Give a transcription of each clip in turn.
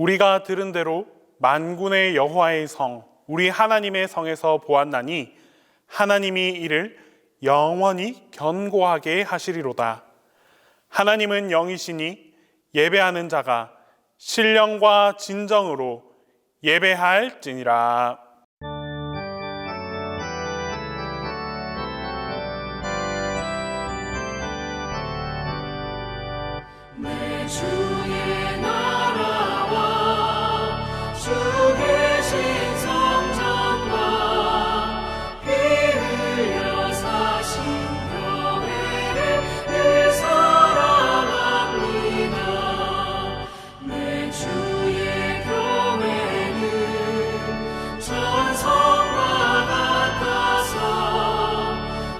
우리가 들은 대로 만군의 여호와의 성, 우리 하나님의 성에서 보았나니 하나님이 이를 영원히 견고하게 하시리로다. 하나님은 영이시니 예배하는 자가 신령과 진정으로 예배할지니라. 내 주의 나라와 주 계신 성전과 피 흘려 사신 교회를 늘 사랑합니다. 내 주의 교회는 전성과 같아서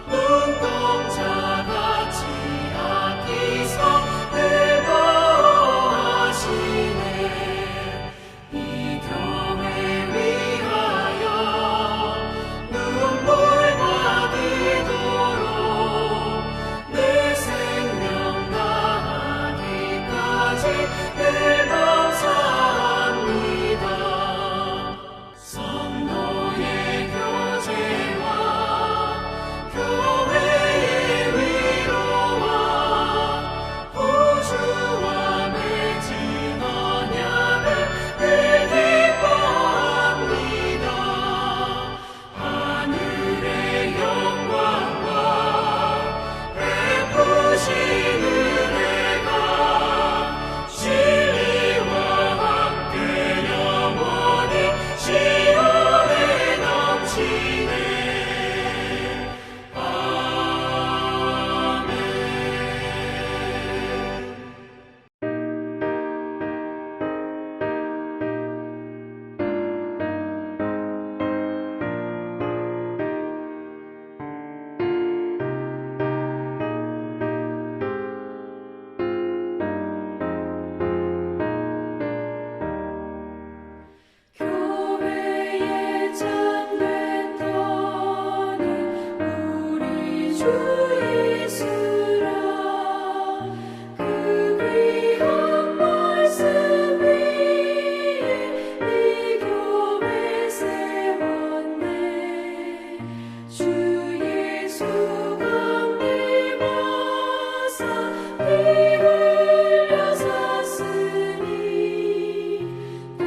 눈동자같이 아끼사 늘 보호하시네. 이 교회 위하여 눈물과 기도로 내 생명 다하기까지 늘 감사합니다. 성도의 교제와 교회의 위로와 우주와 맺은 언약을 늘 기뻐합니다. 하늘의 영광과 베푸신 은혜가 진리와 함께 영원히 시온에 넘치네. 아멘. 교회에 잠됐더니 우리 주 예수라. 그 귀한 말씀 위에 이 교회 세웠네. 주 예수가 믿어서 피 흘려 샀으니 땅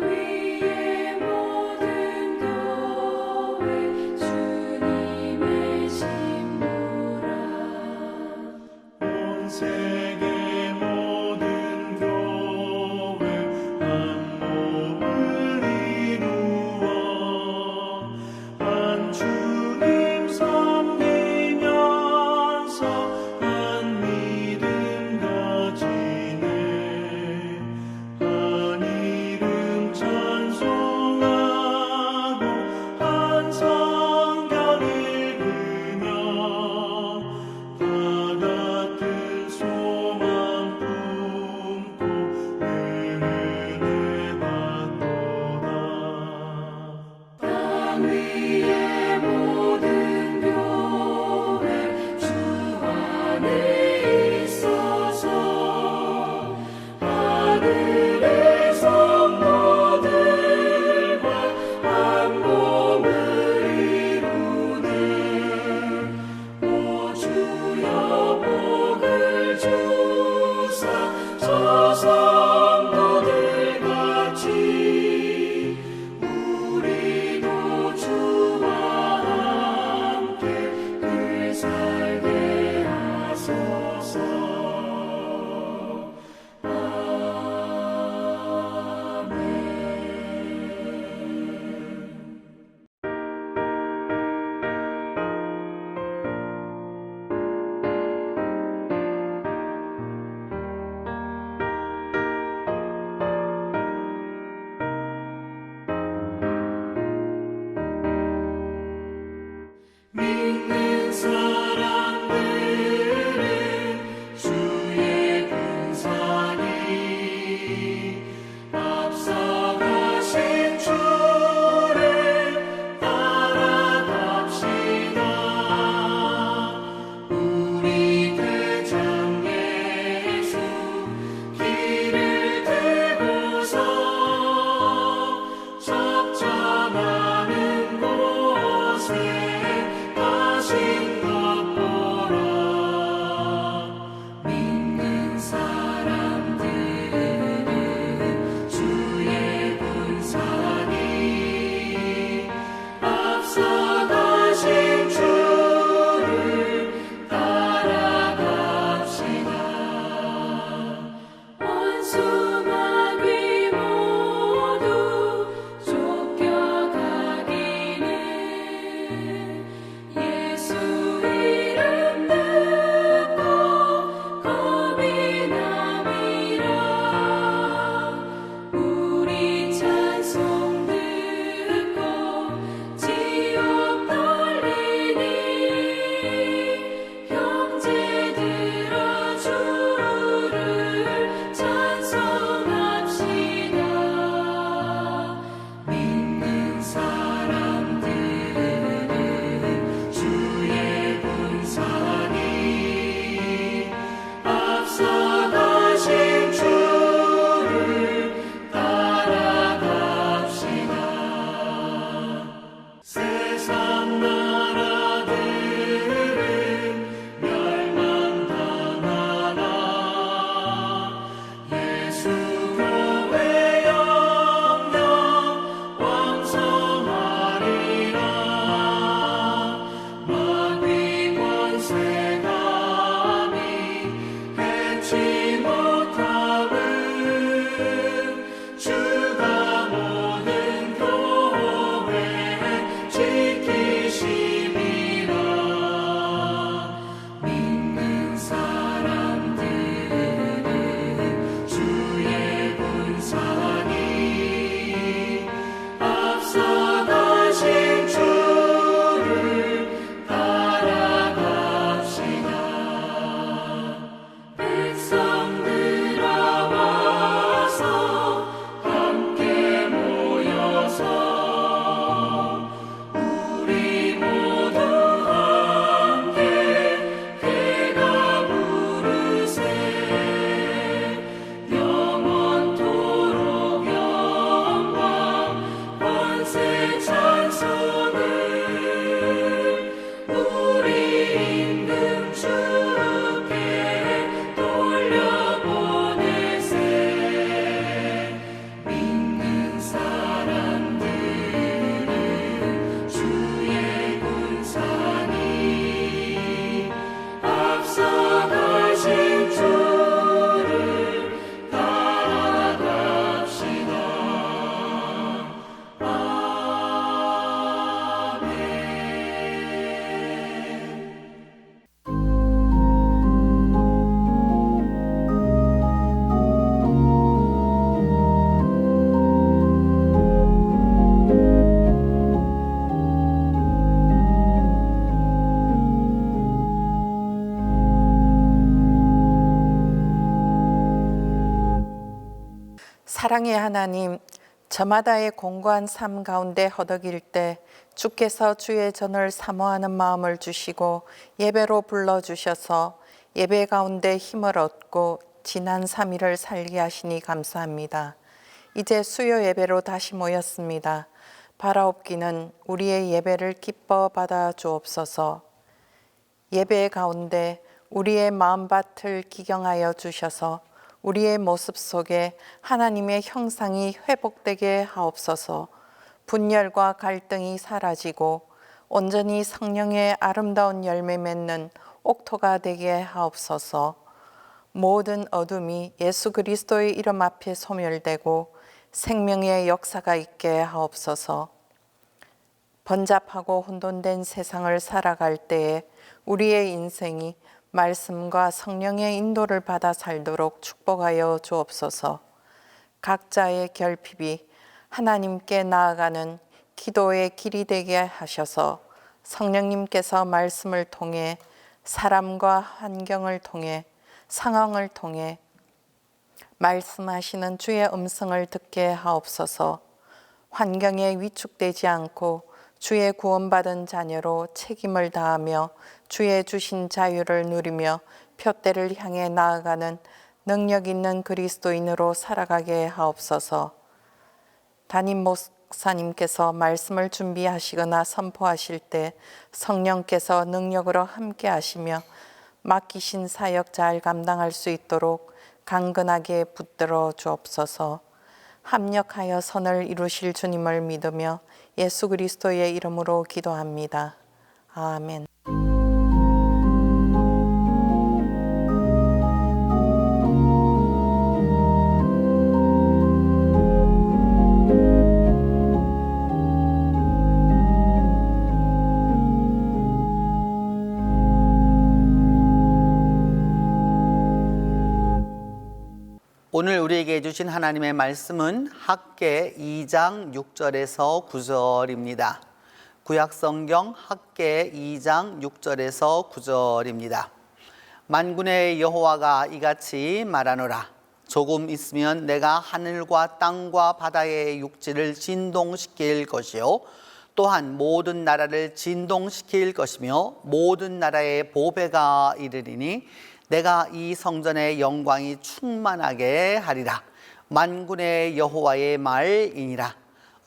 위의 모든 교회 주님의 신부라. 사랑의 하나님, 저마다의 공고한 삶 가운데 허덕일 때 주께서 주의 전을 사모하는 마음을 주시고 예배로 불러주셔서 예배 가운데 힘을 얻고 지난 3일을 살게 하시니 감사합니다. 이제 수요 예배로 다시 모였습니다. 바라옵기는 우리의 예배를 기뻐 받아 주옵소서. 예배 가운데 우리의 마음밭을 기경하여 주셔서 우리의 모습 속에 하나님의 형상이 회복되게 하옵소서. 분열과 갈등이 사라지고 온전히 성령의 아름다운 열매 맺는 옥토가 되게 하옵소서. 모든 어둠이 예수 그리스도의 이름 앞에 소멸되고 생명의 역사가 있게 하옵소서. 번잡하고 혼돈된 세상을 살아갈 때에 우리의 인생이 말씀과 성령의 인도를 받아 살도록 축복하여 주옵소서. 각자의 결핍이 하나님께 나아가는 기도의 길이 되게 하셔서 성령님께서 말씀을 통해 사람과 환경을 통해 상황을 통해 말씀하시는 주의 음성을 듣게 하옵소서. 환경에 위축되지 않고 주의 구원받은 자녀로 책임을 다하며 주의 주신 자유를 누리며 표대를 향해 나아가는 능력 있는 그리스도인으로 살아가게 하옵소서. 담임 목사님께서 말씀을 준비하시거나 선포하실 때 성령께서 능력으로 함께 하시며 맡기신 사역 잘 감당할 수 있도록 강건하게 붙들어 주옵소서. 합력하여 선을 이루실 주님을 믿으며 예수 그리스도의 이름으로 기도합니다. 아멘. 오늘 우리에게 주신 하나님의 말씀은 학개 2장 6절에서 9절입니다. 구약성경 학개 2장 6절에서 9절입니다. 만군의 여호와가 이같이 말하노라. 조금 있으면 내가 하늘과 땅과 바다의 육지를 진동시킬 것이요 또한 모든 나라를 진동시킬 것이며 모든 나라의 보배가 이르리니 내가 이 성전의 영광이 충만하게 하리라. 만군의 여호와의 말이니라.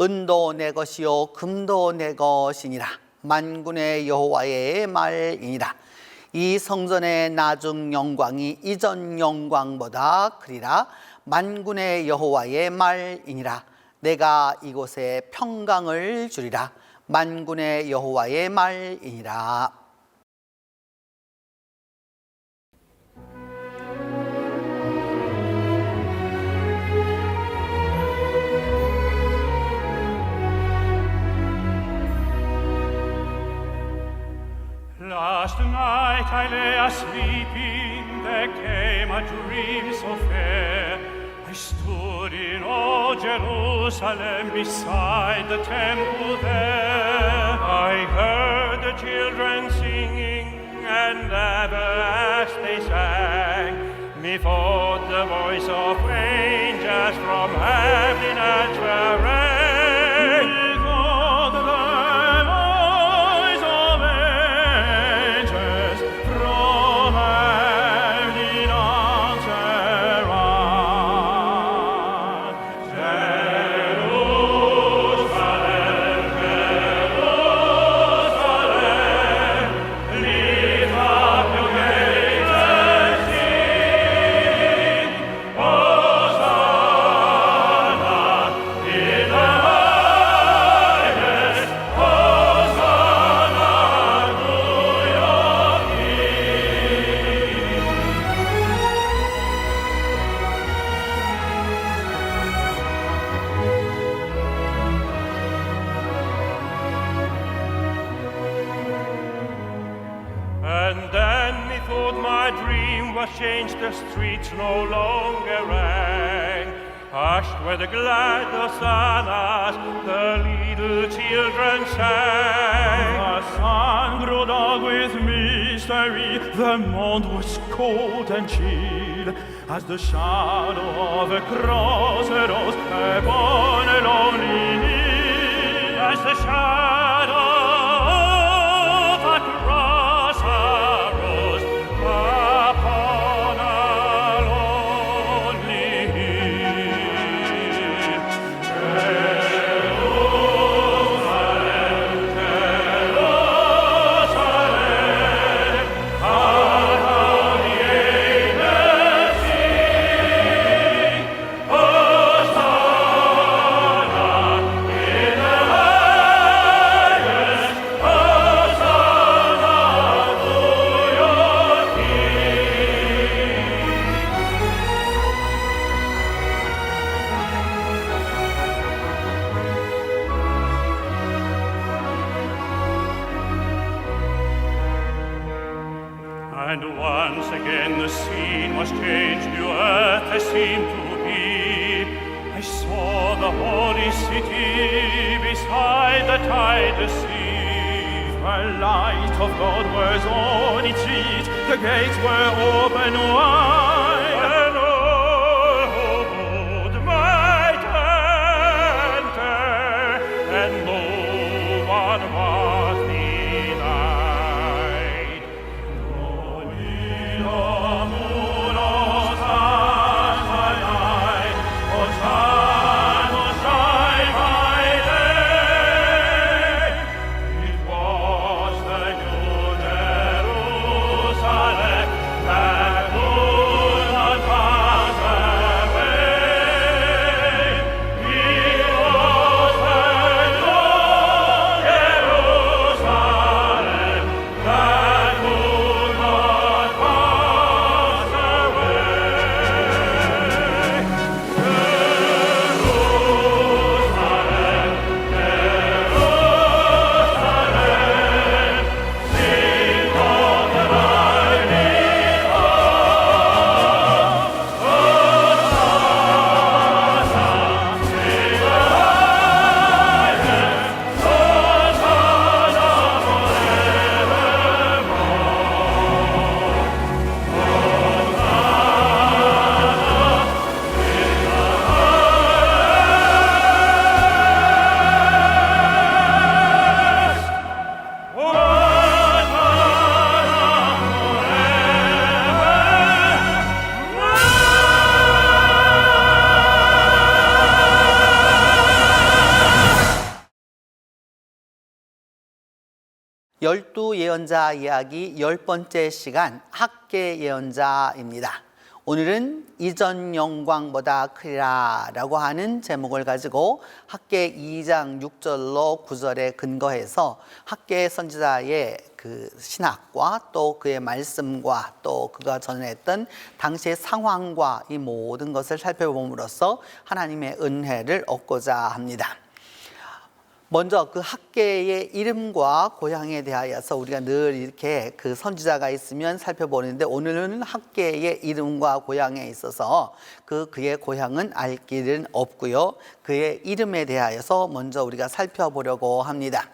은도 내 것이요 금도 내 것이니라. 만군의 여호와의 말이니라. 이 성전의 나중 영광이 이전 영광보다 크리라. 만군의 여호와의 말이니라. 내가 이곳에 평강을 주리라. 만군의 여호와의 말이니라. Last night I lay asleeping, there came a dream so fair. I stood in old Jerusalem beside the temple there. I heard the children singing, and ever as they sang, methought the voice of angels from heaven answered rang. Methought the voice of angels from heaven answered rang. Jerusalem, Jerusalem, lift up your gates and sing, Hosanna in the highest, Hosanna to your King. And then methought my dream was changed, the streets no longer rang. Hushed were the glad hosannas, the little children sang. The sun grew dark with mystery, the moon was cold and chill. field, as the shadow of a crossroads upon a lonely hill, as the shadow of a crossroads upon a lonely hill. And once again the scene was changed, new earth I seemed to be. I saw the holy city beside the tideless sea. The light of God was on its feet, the gates were open wide, and all who would might enter, and no one was denied. 열두 예언자 이야기 10번째 시간 학계 예언자입니다. 오늘은 이전 영광보다 크리라 라고 하는 제목을 가지고 학계 2장 6절로 9절에 근거해서 학계 선지자의 그 신학과 또 그의 말씀과 또 그가 전했던 당시의 상황과 이 모든 것을 살펴봄으로써 하나님의 은혜를 얻고자 합니다. 먼저 그 학계의 이름과 고향에 대하여서 우리가 늘 이렇게 그 선지자가 있으면 살펴보는데, 오늘은 학계의 이름과 고향에 있어서 그의 고향은 알 길은 없고요. 그의 이름에 대하여서 먼저 우리가 살펴보려고 합니다.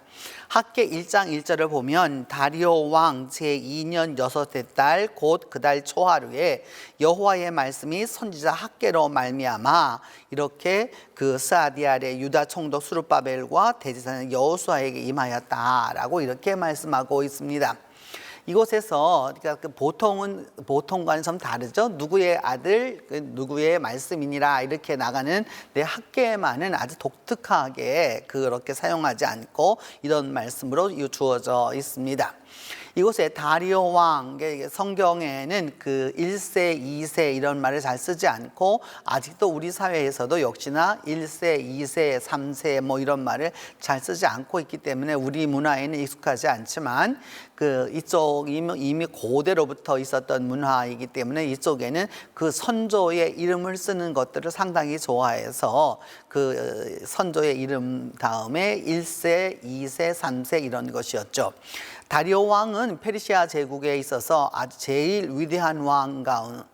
학계 1장 1절을 보면 다리오 왕 제2년 6째 달 곧 그 달 초하루에 여호와의 말씀이 선지자 학계로 말미암아 이렇게 그 스아디알의 유다 총독 수르바벨과 대제사장 여호수아에게 임하였다라고 이렇게 말씀하고 있습니다. 이곳에서 그러니까 보통과는 좀 다르죠. 누구의 아들, 누구의 말씀이니라 이렇게 나가는 내 학계만은 아주 독특하게 그렇게 사용하지 않고 이런 말씀으로 주어져 있습니다. 이곳에 다리오 왕, 성경에는 그 1세, 2세 이런 말을 잘 쓰지 않고 아직도 우리 사회에서도 역시나 1세, 2세, 3세 뭐 이런 말을 잘 쓰지 않고 있기 때문에 우리 문화에는 익숙하지 않지만 이쪽이 이미 고대로부터 있었던 문화이기 때문에 이쪽에는 그 선조의 이름을 쓰는 것들을 상당히 좋아해서 그 선조의 이름 다음에 1세, 2세, 3세 이런 것이었죠. 다리오 왕은 페르시아 제국에 있어서 아주 제일 위대한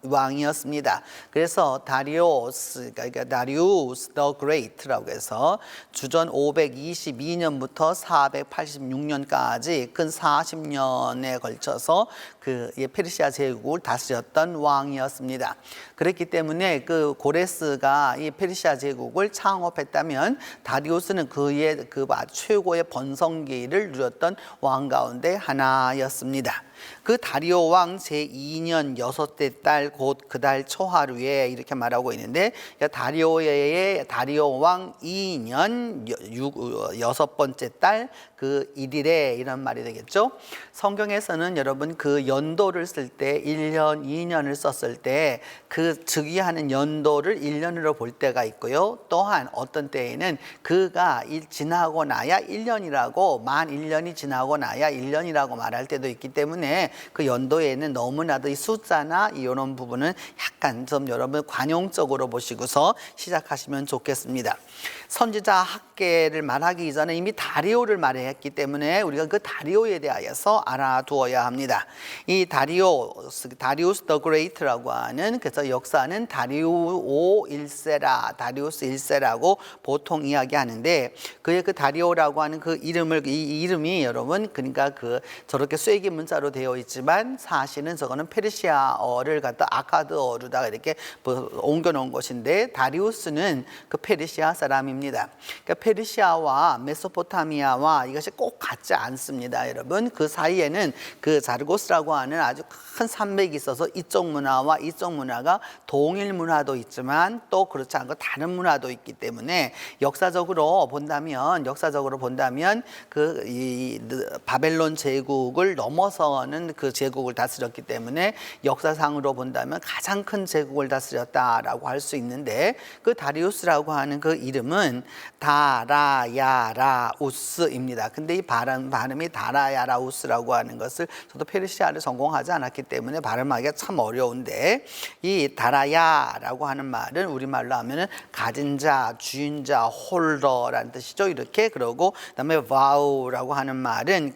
왕이었습니다. 그래서 다리우스 the Great라고 해서 주전 522년부터 486년까지 근 40년에 걸쳐서 그 페르시아 제국을 다스렸던 왕이었습니다. 그렇기 때문에 그 고레스가 이 페르시아 제국을 창업했다면 다리우스는 그의 그 최고의 번성기를 누렸던 왕 가운데 하나였습니다. 그 다리오 왕 제2년 6대 달 곧 그 달 초하루에 이렇게 말하고 있는데 다리오 왕 2년 6번째 달 그 1일에 이런 말이 되겠죠. 성경에서는 여러분 그 연도를 쓸 때 1년, 2년을 썼을 때 그 즉위하는 연도를 1년으로 볼 때가 있고요. 또한 어떤 때에는 그가 지나고 나야 1년이라고 만 1년이 지나고 나야 1년이라고 말할 때도 있기 때문에 그 연도에는 너무나도 이 숫자나 이런 부분은 약간 좀 여러분 관용적으로 보시고서 시작하시면 좋겠습니다. 선지자 학계를 말하기 이전에 이미 다리오를 말했기 때문에 우리가 그 다리오에 대하여서 알아두어야 합니다. 이 다리우스 the Great라고 하는 그래서 역사는 다리우스 1세라고 보통 이야기하는데 그의 그 다리오라고 하는 그 이 이름이 여러분 그러니까 그 저렇게 쐐기 문자로 되어 있지만 사실은 저거는 페르시아어를 갖다 아카드어로다가 이렇게 옮겨 놓은 것인데 다리우스는 그 페르시아 사람입니다. 그러니까 페르시아와 메소포타미아와 이것이 꼭 같지 않습니다, 여러분. 그 사이에는 그 자르고스라고 하는 아주 큰 산맥이 있어서 이쪽 문화와 이쪽 문화가 동일 문화도 있지만 또 그렇지 않고 다른 문화도 있기 때문에 역사적으로 본다면 그 이 바벨론 제국을 넘어서는 그 제국을 다스렸기 때문에 역사상으로 본다면 가장 큰 제국을 다스렸다라고 할 수 있는데 그 다리우스라고 하는 그 이름은 다라야라우스입니다. 근데 이 발음이 다라야라우스라고 하는 것을 저도 페르시아를 전공하지 않았기 때문에 발음하기가 참 어려운데 이 다라야라고 하는 말은 우리말로 하면은 가진 자, 주인 자, 홀더라는 뜻이죠. 이렇게 그러고 그다음에 와우라고 하는 말은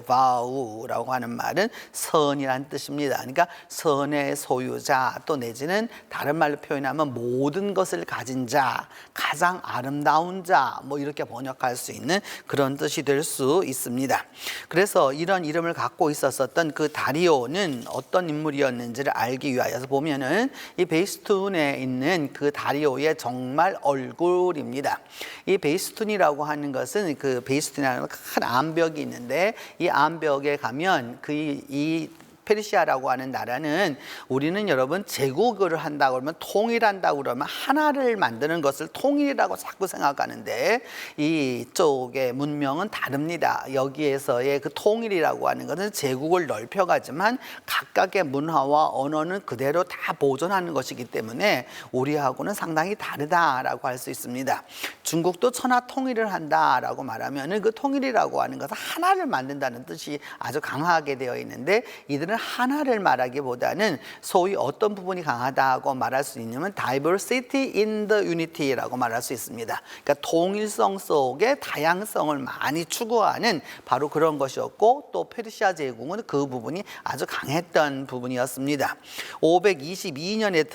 와우라고 하는 말은 선이라는 뜻입니다. 그러니까 선의 소유자 또 내지는 다른 말로 표현하면 모든 것을 가진 자, 가장 아름다운 자, 뭐 이렇게 번역할 수 있는 그런 뜻이 될 수 있습니다. 그래서 이런 이름을 갖고 있었던 그 다리오는 어떤 인물이었는지를 알기 위하여서 보면은 이 베이스툰에 있는 그 다리오의 정말 얼굴입니다. 이 베이스툰이라고 하는 것은 그 베이스툰이라는 큰 암벽이 있는데 이 암벽에 가면 이 페르시아라고 하는 나라는 우리는 여러분 제국을 한다고 그러면 통일한다고 그러면 하나를 만드는 것을 통일이라고 자꾸 생각하는데 이쪽의 문명은 다릅니다. 여기에서의 그 통일이라고 하는 것은 제국을 넓혀가지만 각각의 문화와 언어는 그대로 다 보존하는 것이기 때문에 우리하고는 상당히 다르다라고 할 수 있습니다. 중국도 천하 통일을 한다라고 말하면 그 통일이라고 하는 것은 하나를 만든다는 뜻이 아주 강하게 되어 있는데 이들은 하나를 말하기보다는 소위 어떤 부분이 강하다고 말할 수 있냐면 diversity in the unity라고 말할 수 있습니다. 그러니까 통일성 속에 다양성을 많이 추구하는 바로 그런 것이었고 또 페르시아 제국은 그 부분이 아주 강했던 부분이었습니다. 522년에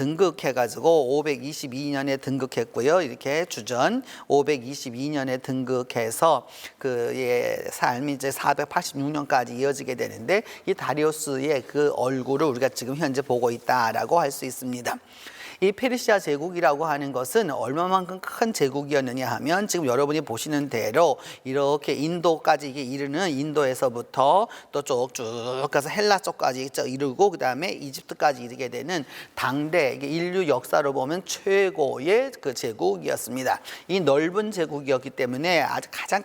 등극했고요. 이렇게 주전 522년에 등극해서 그의 삶이 이제 486년까지 이어지게 되는데 이 다리우스의 그 얼굴을 우리가 지금 현재 보고 있다라고 할 수 있습니다. 이 페르시아 제국이라고 하는 것은 얼마만큼 큰 제국이었느냐 하면 지금 여러분이 보시는 대로 이렇게 인도까지 이르는 인도에서부터 또 쭉쭉 가서 헬라 쪽까지 이르고 그 다음에 이집트까지 이르게 되는 당대 인류 역사로 보면 최고의 그 제국이었습니다. 이 넓은 제국이었기 때문에 아주 가장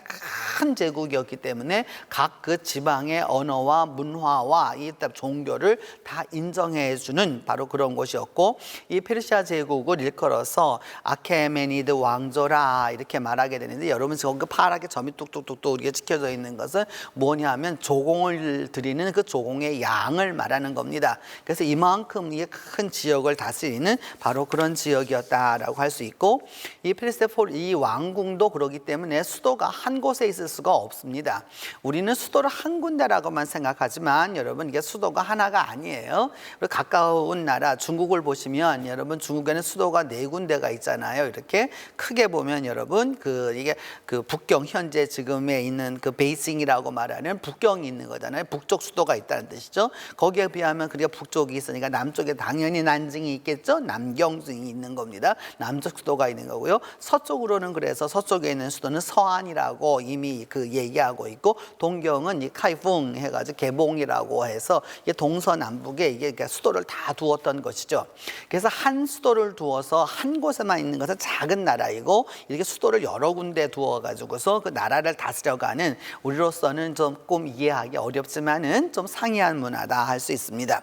큰 제국이었기 때문에 각 그 지방의 언어와 문화와 이 종교를 다 인정해주는 바로 그런 곳이었고 이 페르시아 페르시아 제국을 일컬어서 아케메니드 왕조라 이렇게 말하게 되는데, 여러분 지금 그 파랗게 점이 뚝뚝뚝뚝 이렇게 찍혀져 있는 것은 뭐냐면 조공을 드리는 그 조공의 양을 말하는 겁니다. 그래서 이만큼 이 큰 지역을 다스리는 바로 그런 지역이었다라고 할 수 있고, 이 페르세폴 이 왕궁도 그러기 때문에 수도가 한 곳에 있을 수가 없습니다. 우리는 수도를 한 군데라고만 생각하지만 여러분 이게 수도가 하나가 아니에요. 그리고 가까운 나라 중국을 보시면 여러분 중국에는 수도가 4군데가 있잖아요. 이렇게 크게 보면 여러분 이게 북경 현재 지금에 있는 그 베이징이라고 말하는 북경이 있는 거잖아요. 북쪽 수도가 있다는 뜻이죠. 거기에 비하면 그게 북쪽이 있으니까 남쪽에 당연히 난징이 있겠죠. 남경이 있는 겁니다. 남쪽 수도가 있는 거고요. 서쪽으로는 그래서 서쪽에 있는 수도는 서안이라고 이미 얘기하고 있고, 동경은 이 카이풍 해가지고 개봉이라고 해서 이게 동서남북에 이게 수도를 다 두었던 것이죠. 그래서 한 수도를 두어서 한 곳에만 있는 것은 작은 나라이고, 이렇게 수도를 여러 군데 두어가지고서 그 나라를 다스려가는, 우리로서는 조금 이해하기 어렵지만은 좀 상이한 문화다 할 수 있습니다.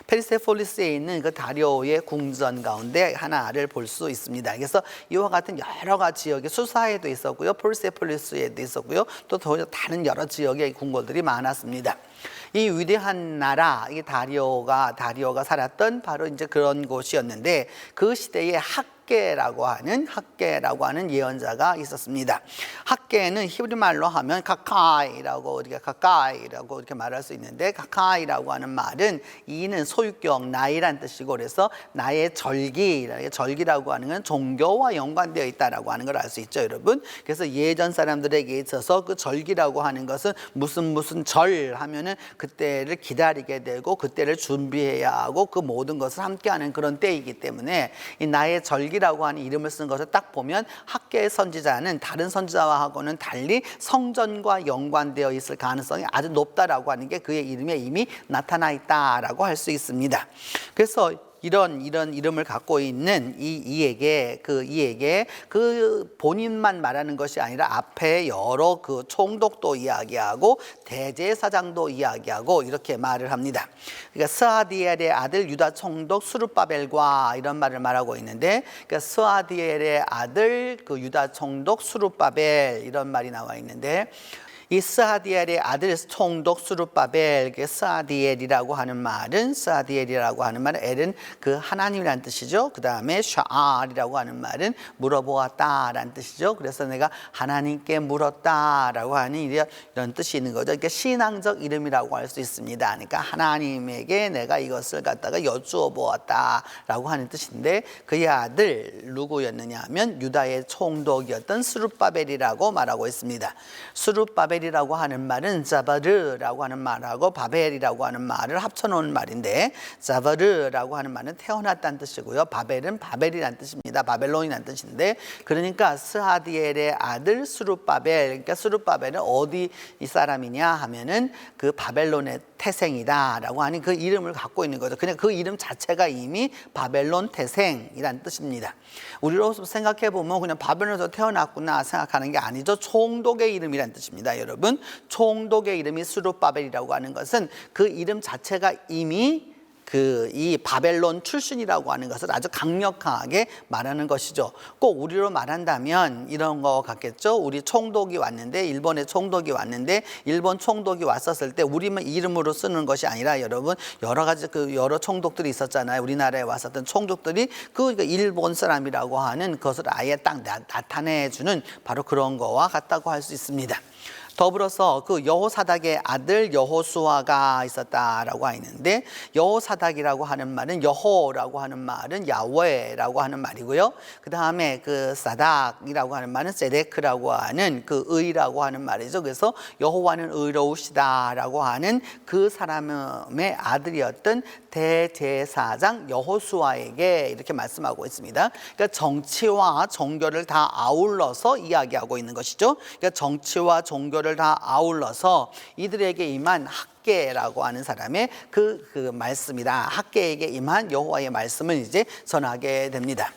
페르세폴리스에 있는 그 다리오의 궁전 가운데 하나를 볼 수 있습니다. 그래서 이와 같은 여러 가지 지역에 수사에도 있었고요, 페르세폴리스에도 있었고요, 또 다른 여러 지역의 궁궐들이 많았습니다. 이 위대한 나라, 이 다리오가 살았던 바로 이제 그런 곳이었는데, 그 시대에 학계라고 하는 예언자가 있었습니다. 학계는 히브리 말로 하면 가까이라고 이렇게 말할 수 있는데, 가까이라고 하는 말은 이는 소유격 나이란 뜻이고, 그래서 나의 절기라고 하는 건 종교와 연관되어 있다라고 하는 걸 알 수 있죠, 여러분. 그래서 예전 사람들에게 있어서 그 절기라고 하는 것은 무슨 절 하면은 그때를 기다리게 되고 그때를 준비해야 하고 그 모든 것을 함께하는 그런 때이기 때문에, 이 나의 절기라고 하는 이름을 쓴 것을 딱 보면 학계의 선지자는 다른 선지자와하고는 달리 성전과 연관되어 있을 가능성이 아주 높다라고 하는 게 그의 이름에 이미 나타나 있다라고 할 수 있습니다. 그래서 이런 이름을 갖고 있는 이에게 그 본인만 말하는 것이 아니라 앞에 여러 그 총독도 이야기하고 대제사장도 이야기하고 이렇게 말을 합니다. 그러니까 스아디엘의 아들 유다 총독 수룹바벨과 이런 말을 말하고 있는데, 그러니까 스아디엘의 아들 그 유다 총독 수룹바벨 이런 말이 나와 있는데, 이 스아디엘의 아들 총독 수룹바벨, 스아디엘이라고 하는 말은 엘은 그 하나님이라는 뜻이죠. 그 다음에 샤알이라고 하는 말은 물어보았다라는 뜻이죠. 그래서 내가 하나님께 물었다라고 하는 이런 뜻이 있는 거죠. 그러니까 신앙적 이름이라고 할 수 있습니다. 그러니까 하나님에게 내가 이것을 갖다가 여쭈어 보았다라고 하는 뜻인데, 그의 아들 누구였느냐 하면 유다의 총독이었던 수룹바벨이라고 말하고 있습니다. 수룹바벨 이라고 하는 말은 자바르라고 하는 말하고 바벨이라고 하는 말을 합쳐놓은 말인데, 자바르라고 하는 말은 태어났다는 뜻이고요, 바벨은 바벨이라는 뜻입니다. 바벨론이라는 뜻인데, 그러니까 스하디엘의 아들 수룹바벨, 그러니까 수룹바벨은 어디 이 사람이냐 하면은 그 바벨론의 태생이다라고 하는 그 이름을 갖고 있는 거죠. 그냥 그 이름 자체가 이미 바벨론 태생이라는 뜻입니다. 우리로서 생각해 보면 그냥 바벨론에서 태어났구나 생각하는 게 아니죠. 총독의 이름이라는 뜻입니다, 여러분. 총독의 이름이 수룹바벨이라고 하는 것은 그 이름 자체가 이미 이 바벨론 출신이라고 하는 것을 아주 강력하게 말하는 것이죠. 꼭 우리로 말한다면 이런 거 같겠죠. 우리 총독이 왔는데, 일본의 총독이 왔는데, 일본 총독이 왔었을 때 우리만 이름으로 쓰는 것이 아니라, 여러분 여러 가지 여러 총독들이 있었잖아요. 우리나라에 왔었던 총독들이 일본 사람이라고 하는 것을 아예 딱 나타내주는 바로 그런 거와 같다고 할 수 있습니다. 더불어서 그 여호사닥의 아들 여호수아가 있었다라고 하는데, 여호사닥이라고 하는 말은 여호라고 하는 말은 야훼라고 하는 말이고요. 그 다음에 그 사닥이라고 하는 말은 세데크라고 하는 그 의라고 하는 말이죠. 그래서 여호와는 의로우시다라고 하는 그 사람의 아들이었던 대제사장 여호수아에게 이렇게 말씀하고 있습니다. 그러니까 정치와 종교를 다 아울러서 이야기하고 있는 것이죠. 그러니까 정치와 종교를 다 아울러서 이들에게 임한 학개라고 하는 사람의 그 말씀이다. 학개에게 임한 여호와의 말씀을 이제 전하게 됩니다.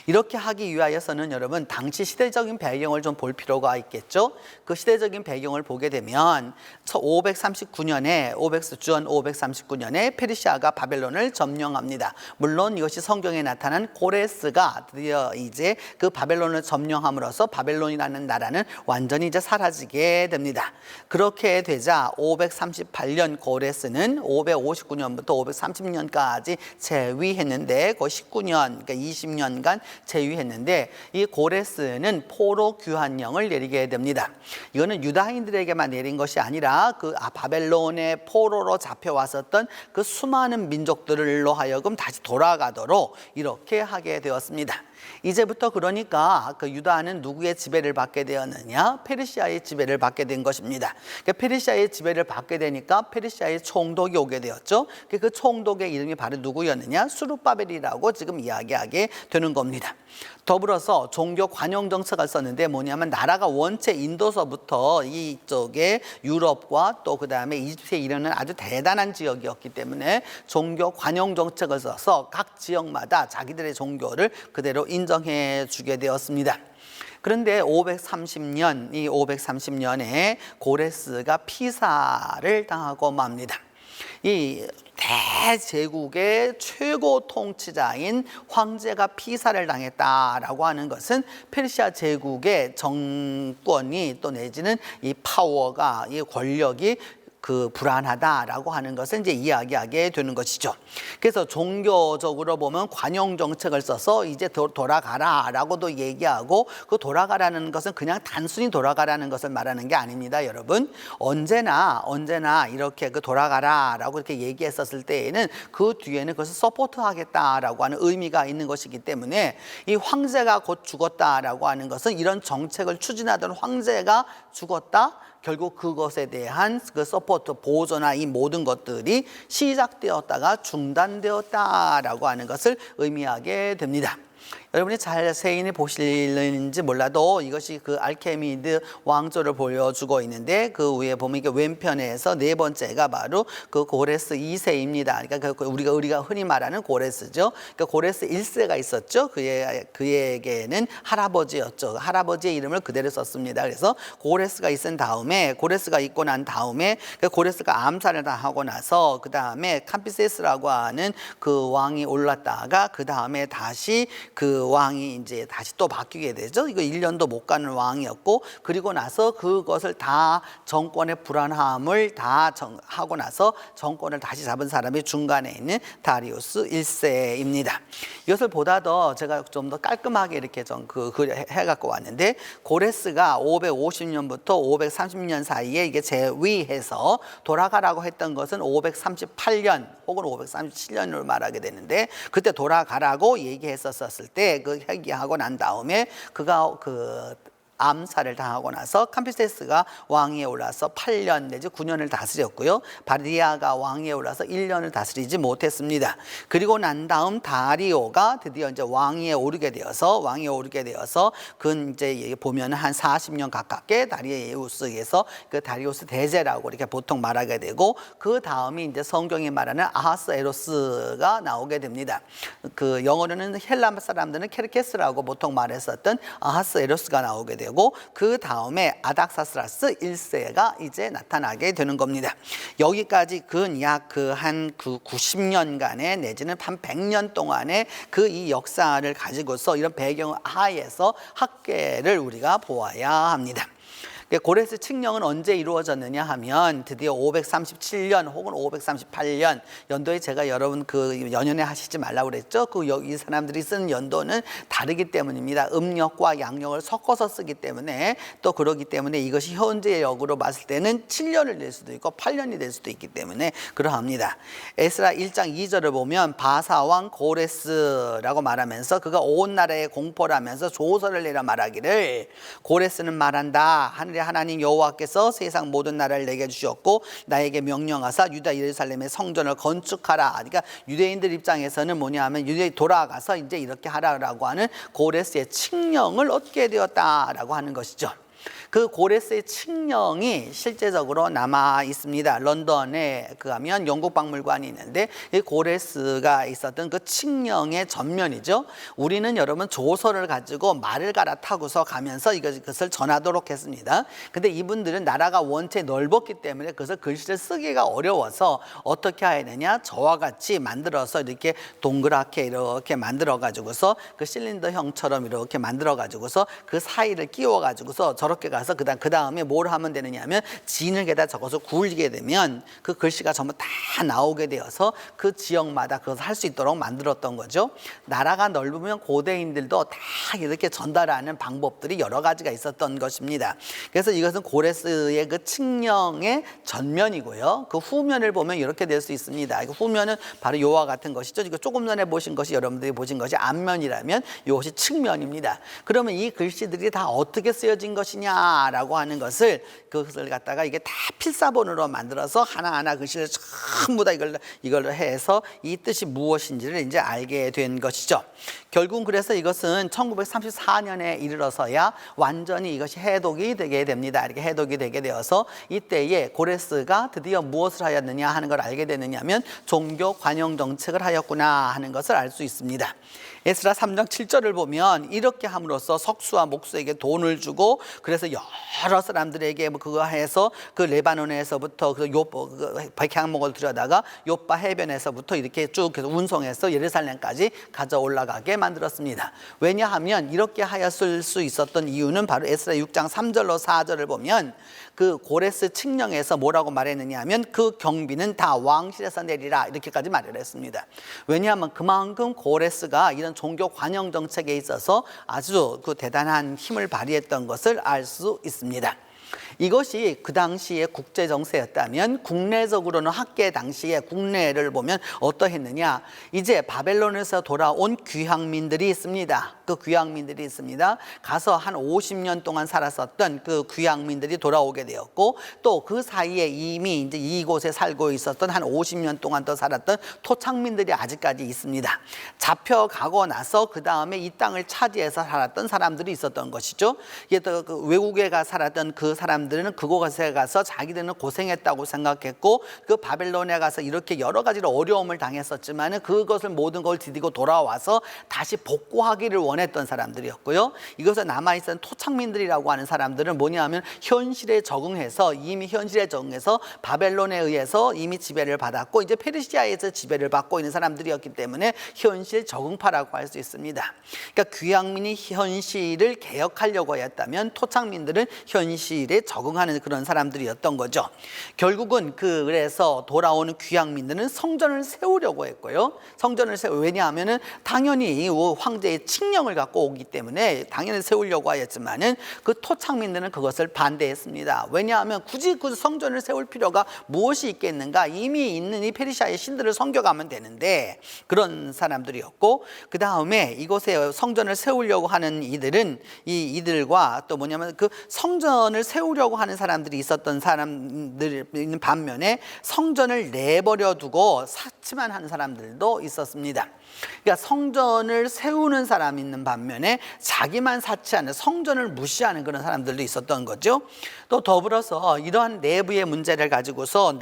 이렇게 하기 위하여서는 여러분 당시 시대적인 배경을 좀 볼 필요가 있겠죠. 그 시대적인 배경을 보게 되면 539년에 주전 539년에 페르시아가 바벨론을 점령합니다. 물론 이것이 성경에 나타난 고레스가 드디어 이제 그 바벨론을 점령함으로써 바벨론이라는 나라는 완전히 이제 사라지게 됩니다. 그렇게 되자 538년 고레스는 559년부터 530년까지 재위했는데 그 19년 그러니까 20년간 재위했는데 이 고레스는 포로 귀환령을 내리게 됩니다. 이거는 유다인들에게만 내린 것이 아니라 그 바벨론의 포로로 잡혀왔었던 그 수많은 민족들로 하여금 다시 돌아가도록 이렇게 하게 되었습니다. 이제부터 그러니까 그 유다는 누구의 지배를 받게 되었느냐? 페르시아의 지배를 받게 된 것입니다. 그러니까 페르시아의 지배를 받게 되니까 페르시아의 총독이 오게 되었죠. 그 총독의 이름이 바로 누구였느냐? 수르바벨이라고 지금 이야기하게 되는 겁니다. 더불어서 종교 관용 정책을 썼는데 뭐냐면 나라가 원체 인도서부터 이쪽에 유럽과 또 그 다음에 이집트에 이르는 아주 대단한 지역이었기 때문에 종교 관용 정책을 써서 각 지역마다 자기들의 종교를 그대로 인정해 주게 되었습니다. 그런데 530년에 고레스가 피살을 당하고 맙니다. 이 대제국의 최고 통치자인 황제가 피살을 당했다라고 하는 것은 페르시아 제국의 정권이 또 내지는 이 파워가 이 권력이 그 불안하다라고 하는 것을 이제 이야기하게 되는 것이죠. 그래서 종교적으로 보면 관용 정책을 써서 이제 돌아가라라고도 얘기하고 그 돌아가라는 것은 그냥 단순히 돌아가라는 것을 말하는 게 아닙니다, 여러분. 언제나 이렇게 그 돌아가라라고 이렇게 얘기했었을 때에는 그 뒤에는 그것을 서포트하겠다라고 하는 의미가 있는 것이기 때문에 이 황제가 곧 죽었다라고 하는 것은 이런 정책을 추진하던 황제가 죽었다. 결국 그것에 대한 그 서포트, 보조나 이 모든 것들이 시작되었다가 중단되었다라고 하는 것을 의미하게 됩니다. 여러분이 자세히 보실는지 몰라도 이것이 그 알케미드 왕조를 보여주고 있는데 그 위에 보면 이게 왼편에서 네 번째가 바로 그 고레스 2세입니다. 그러니까 우리가 흔히 말하는 고레스죠. 그러니까 고레스 1세가 있었죠. 그에게는 할아버지였죠. 할아버지의 이름을 그대로 썼습니다. 그래서 고레스가 고레스가 있고 난 다음에 고레스가 암살을 당하고 나서 그 다음에 캄비세스라고 하는 그 왕이 올랐다가 그 다음에 다시 그 왕이 이제 다시 또 바뀌게 되죠. 이거 1년도 못 가는 왕이었고, 그리고 나서 그것을 다 정권의 불안함을 다 하고 나서 정권을 다시 잡은 사람이 중간에 있는 다리우스 1세입니다. 이것을 보다 더 제가 좀 더 깔끔하게 이렇게 좀 해갖고 왔는데, 고레스가 550년부터 530년 사이에 이게 재위해서 돌아가라고 했던 것은 538년 혹은 537년으로 말하게 되는데, 그때 돌아가라고 얘기했었을 때 그 회귀하고 난 다음에 그가 암살을 당하고 나서 캄비세스가 왕위에 올라서 8년 내지 9년을 다스렸고요. 바리아가 왕위에 올라서 1년을 다스리지 못했습니다. 그리고 난 다음 다리오가 드디어 이제 왕위에 오르게 되어서 그 이제 보면 한 40년 가깝게 다리우스에서 그 다리우스 대제라고 이렇게 보통 말하게 되고, 그 다음이 이제 성경이 말하는 아하스에로스가 나오게 됩니다. 그 영어로는 헬라 사람들은 케르케스라고 보통 말했었던 아하스에로스가 나오게 돼요. 그 다음에 아닥사스라스 1세가 이제 나타나게 되는 겁니다. 여기까지 약 한 90년간의 내지는 한 100년 동안의 그 이 역사를 가지고서 이런 배경 하에서 학계를 우리가 보아야 합니다. 고레스 칙령은 언제 이루어졌느냐 하면 드디어 537년 혹은 538년 연도에, 제가 여러분 그 연연해 하시지 말라고 그랬죠. 이 사람들이 쓰는 연도는 다르기 때문입니다. 음력과 양력을 섞어서 쓰기 때문에, 또 그러기 때문에 이것이 현재의 역으로 봤을 때는 7년을 낼 수도 있고 8년이 될 수도 있기 때문에 그러합니다. 에스라 1장 2절을 보면 바사왕 고레스라고 말하면서 그가 온 나라에 공포를 하면서 조서를 내려 말하기를, 고레스는 말한다. 하나님 여호와께서 세상 모든 나라를 내게 주셨고 나에게 명령하사 유다 예루살렘의 성전을 건축하라. 그러니까 유대인들 입장에서는 뭐냐면 유대인 돌아가서 이제 이렇게 하라라고 하는 고레스의 칙령을 얻게 되었다라고 하는 것이죠. 그 고레스의 칙령이 실제적으로 남아 있습니다. 런던에 가면 영국 박물관이 있는데 이 고레스가 있었던 그 칙령의 전면이죠. 우리는 여러분 조서를 가지고 말을 갈아타고서 가면서 이것을 전하도록 했습니다. 근데 이분들은 나라가 원체 넓었기 때문에 그것을 글씨를 쓰기가 어려워서 어떻게 하느냐, 저와 같이 만들어서 이렇게 동그랗게 이렇게 만들어 가지고서 그 실린더형처럼 이렇게 만들어 가지고서 그 사이를 끼워 가지고서 저렇게 가서 그 다음에 뭘 하면 되느냐면 진흙에다 적어서 굴리게 되면 그 글씨가 전부 다 나오게 되어서 그 지역마다 그것을 할 수 있도록 만들었던 거죠. 나라가 넓으면 고대인들도 다 이렇게 전달하는 방법들이 여러 가지가 있었던 것입니다. 그래서 이것은 고레스의 그 칙령의 전면이고요. 그 후면을 보면 이렇게 될 수 있습니다. 그 후면은 바로 요와 같은 것이죠. 이거 조금 전에 보신 것이, 여러분들이 보신 것이 앞면이라면 이것이 측면입니다. 그러면 이 글씨들이 다 어떻게 쓰여진 것이냐라고 하는 것을, 그것을 갖다가 이게 다 필사본으로 만들어서 하나하나 글씨를 전부 다 이걸로 해서 이 뜻이 무엇인지를 이제 알게 된 것이죠. 결국 그래서 이것은 1934년에 이르러서야 완전히 이것이 해독이 되게 됩니다. 이렇게 해독이 되게 되어서 이때에 고레스가 드디어 무엇을 하였느냐 하는 걸 알게 되느냐면 종교 관용 정책을 하였구나 하는 것을 알 수 있습니다. 에스라 3장 7절을 보면 이렇게 함으로써 석수와 목수에게 돈을 주고, 그래서 여러 사람들에게 그거 해서 그 레바논에서부터 그 백향목을 들여다가 요빠 해변에서부터 이렇게 쭉 운송해서 예루살렘까지 가져 올라가게 만들었습니다. 왜냐하면 이렇게 하였을 수 있었던 이유는 바로 에스라 6장 3절로 4절을 보면 그 고레스 칙령에서 뭐라고 말했느냐 하면 그 경비는 다 왕실에서 내리라, 이렇게까지 말을 했습니다. 왜냐하면 그만큼 고레스가 이런 종교 관용 정책에 있어서 아주 그 대단한 힘을 발휘했던 것을 알 수 있습니다. 이것이 그 당시의 국제 정세였다면 국내적으로는 학계 당시에 국내를 보면 어떠했느냐, 이제 바벨론에서 돌아온 귀향민들이 있습니다. 그 귀향민들이 있습니다. 가서 한 50년 동안 살았었던 그 귀향민들이 돌아오게 되었고, 또 그 사이에 이미 이제 이곳에 살고 있었던 한 50년 동안 더 살았던 토착민들이 아직까지 있습니다. 잡혀가고 나서 그 다음에 이 땅을 차지해서 살았던 사람들이 있었던 것이죠. 이게 또 그 외국에 가 살았던 그 사람들은 그곳에 가서 자기들은 고생했다고 생각했고, 그 바벨론에 가서 이렇게 여러 가지로 어려움을 당했었지만 그것을 모든 걸 디디고 돌아와서 다시 복구하기를 원했던 사람들이었고요. 이것에 남아있던 토착민들이라고 하는 사람들은 뭐냐면 현실에 적응해서, 이미 현실에 적응해서 바벨론에 의해서 이미 지배를 받았고 이제 페르시아에서 지배를 받고 있는 사람들이었기 때문에 현실 적응파라고 할 수 있습니다. 그러니까 귀향민이 현실을 개혁하려고 했다면 토착민들은 현실에 적응하는 그런 사람들이었던 거죠. 결국은 그래서 돌아오는 귀향민들은 성전을 세우려고 했고요. 성전을 왜냐하면은 당연히 황제의 칙령을 갖고 오기 때문에 당연히 세우려고 하였지만은 그 토착민들은 그것을 반대했습니다. 왜냐하면 굳이 그 성전을 세울 필요가 무엇이 있겠는가? 이미 있는 이 페르시아의 신들을 섬겨가면 되는데, 그런 사람들이었고, 그 다음에 이곳에 성전을 세우려고 하는 이들과 또 뭐냐면 그 성전을 세우려고 하는 사람들이 있었던 사람들 있는 반면에 성전을 내버려 두고 사치만 하는 사람들도 있었습니다. 그러니까 성전을 세우는 사람이 있는 반면에 자기만 사치하는, 성전을 무시하는 그런 사람들도 있었던 거죠. 또 더불어서 이러한 내부의 문제를 가지고서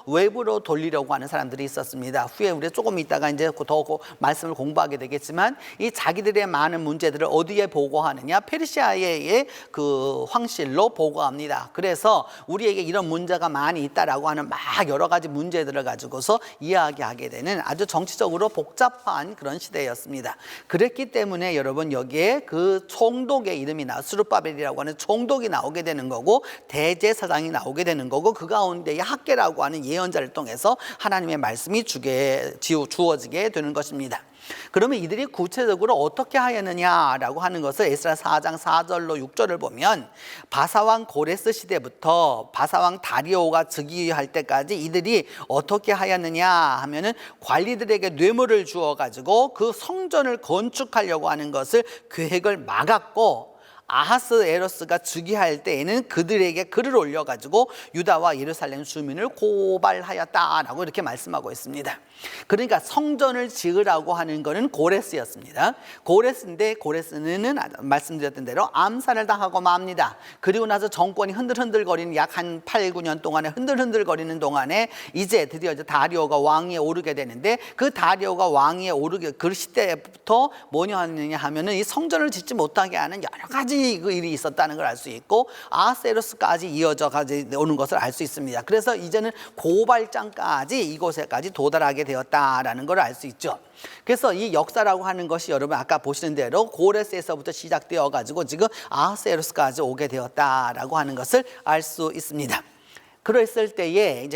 외부로 돌리려고 하는 사람들이 있었습니다. 후에 우리 조금 있다가 이제 더 말씀을 공부하게 되겠지만, 이 자기들의 많은 문제들을 어디에 보고하느냐? 페르시아의 그 황실로 보고합니다. 그래서 우리에게 이런 문제가 많이 있다라고 하는 막 여러 가지 문제들을 가지고서 이야기하게 되는 아주 정치적으로 복잡한 그런 시대였습니다. 그랬기 때문에 여러분 여기에 그 총독의 이름이 스룹바벨이라고 하는 총독이 나오게 되는 거고, 대제사장이 나오게 되는 거고, 그 가운데에 학계라고 하는 예언자를 통해서 하나님의 말씀이 주어지게 되는 것입니다. 그러면 이들이 구체적으로 어떻게 하였느냐라고 하는 것을 에스라 4장 4절로 6절을 보면, 바사왕 고레스 시대부터 바사왕 다리오가 즉위할 때까지 이들이 어떻게 하였느냐 하면은 관리들에게 뇌물을 주어 가지고 그 성전을 건축하려고 하는 것을 계획을 막았고, 아하스에로스가 즉위할 때에는 그들에게 글을 올려가지고 유다와 예루살렘 주민을 고발하였다라고 이렇게 말씀하고 있습니다. 그러니까 성전을 지으라고 하는 것은 고레스였습니다. 고레스인데 고레스는 말씀드렸던 대로 암살을 당하고 맙니다. 그리고 나서 정권이 흔들흔들거리는 약 한 8, 9년 동안에 흔들흔들거리는 동안에 이제 드디어 다리오가 왕위에 오르게 되는데, 그 다리오가 왕위에 오르게 그 시대부터 뭐냐 하면은 이 성전을 짓지 못하게 하는 여러 가지 그 일이 있었다는 걸 알 수 있고, 아하스에로스까지 이어져 오는 것을 알 수 있습니다. 그래서 이제는 고발장까지 이곳에까지 도달하게 되었다라는 걸 알 수 있죠. 그래서 이 역사라고 하는 것이 여러분 아까 보시는 대로 고레스에서부터 시작되어 가지고 지금 아하스에로스까지 오게 되었다라고 하는 것을 알 수 있습니다. 그랬을 때에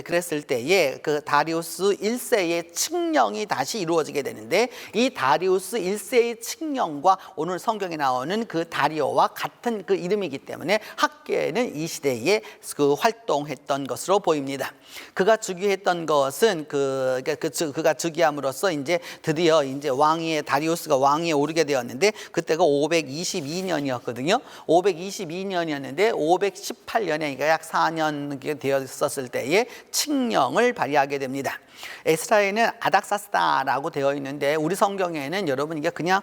그 다리우스 1세의 칙령이 다시 이루어지게 되는데, 이 다리우스 1세의 칙령과 오늘 성경에 나오는 그 다리오와 같은 그 이름이기 때문에 학계는 이 시대에 그 활동했던 것으로 보입니다. 그가 즉위했던 것은 그가 즉위함으로써 이제 드디어 이제 다리우스가 왕위에 오르게 되었는데, 그때가 522년이었거든요. 522년이었는데 518년에 그러니까 약 4년 되었을 때에 칙령을 발휘하게 됩니다. 에스라에는 아닥사스다라고 되어 있는데, 우리 성경에는 여러분 이게 그냥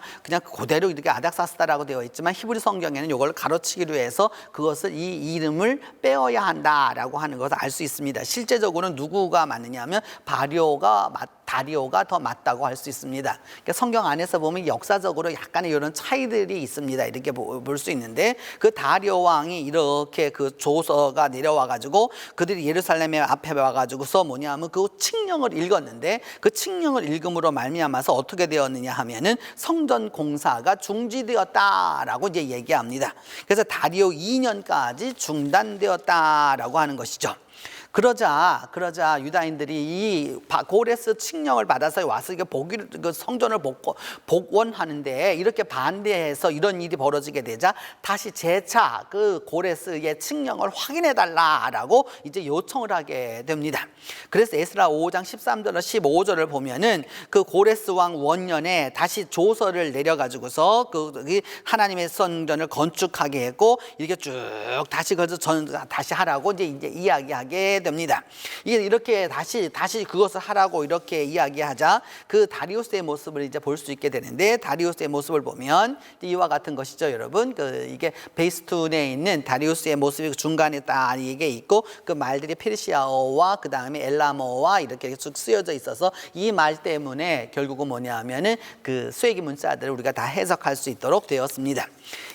그대로 이렇게 아닥사스다라고 되어 있지만, 히브리 성경에는 이걸 가로치기로 해서 그것을 이 이름을 빼어야 한다라고 하는 것을 알 수 있습니다. 실제적으로는 누구가 맞느냐 하면 다리오가 더 맞다고 할 수 있습니다. 그러니까 성경 안에서 보면 역사적으로 약간의 이런 차이들이 있습니다. 이렇게 볼 수 있는데, 그 다리오 왕이 이렇게 그 조서가 내려와 가지고 그들이 예루살렘에 앞에 와 가지고서 뭐냐면 그 칙령을 읽었는데, 그 칙령을 읽음으로 말미암아서 어떻게 되었느냐 하면은 성전 공사가 중지되었다라고 이제 얘기합니다. 그래서 다리오 2년까지 중단되었다라고 하는 것이죠. 그러자 유다인들이 이 고레스 칙령을 받아서 와서 이게 그 성전을 복원하는데 이렇게 반대해서 이런 일이 벌어지게 되자 다시 재차 그 고레스의 칙령을 확인해 달라라고 이제 요청을 하게 됩니다. 그래서 에스라 5장 13절과 15절을 보면은 그 고레스 왕 원년에 다시 조서를 내려가지고서 그 하나님의 성전을 건축하게 했고, 이렇게 쭉 다시 다시 하라고 이제 이야기하게 됩니다. 이렇게 다시 그것을 하라고 이렇게 이야기하자 그 다리우스의 모습을 이제 볼 수 있게 되는데, 다리우스의 모습을 보면 이와 같은 것이죠, 여러분. 이게 베이스툰에 있는 다리우스의 모습이 중간에 딱 이게 있고, 그 말들이 페르시아어와 그 다음에 엘라모어와 이렇게 쭉 쓰여져 있어서 이 말 때문에 결국은 뭐냐면은 그 쇠기 문자들을 우리가 다 해석할 수 있도록 되었습니다.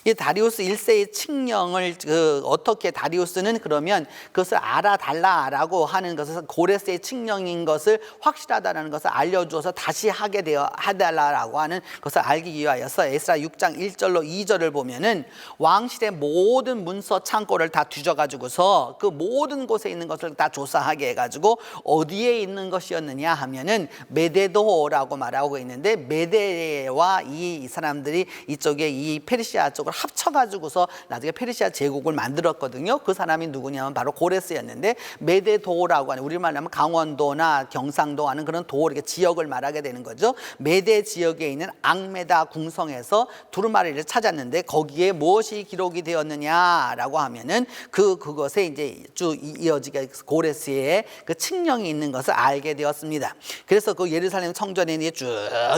이 다리우스 1세의 칙령을 어떻게 다리우스는 그러면 그것을 알아달라라고 하는 것은 고레스의 칙령인 것을 확실하다는 것을 알려주어서 다시 해달라고 하는 것을 알기 위하여서 에스라 6장 1절로 2절을 보면은 왕실의 모든 문서 창고를 다 뒤져가지고서 그 모든 곳에 있는 것을 다 조사하게 해가지고 어디에 있는 것이었느냐 하면은 메데도라고 말하고 있는데, 메데와 이 사람들이 이쪽에 이 페르시아 쪽을 합쳐가지고서 나중에 페르시아 제국을 만들었거든요. 그 사람이 누구냐면 바로 고레스였는데, 메데도라고 하는, 우리말로 하면 강원도나 경상도 하는 그런 이렇게 지역을 말하게 되는 거죠. 메데 지역에 있는 앙메다 궁성에서 두루마리를 찾았는데 거기에 무엇이 기록이 되었느냐라고 하면은 그것에 이제 쭉 이어지게 고레스의 그 칙령이 있는 것을 알게 되었습니다. 그래서 그 예루살렘 성전에 쭉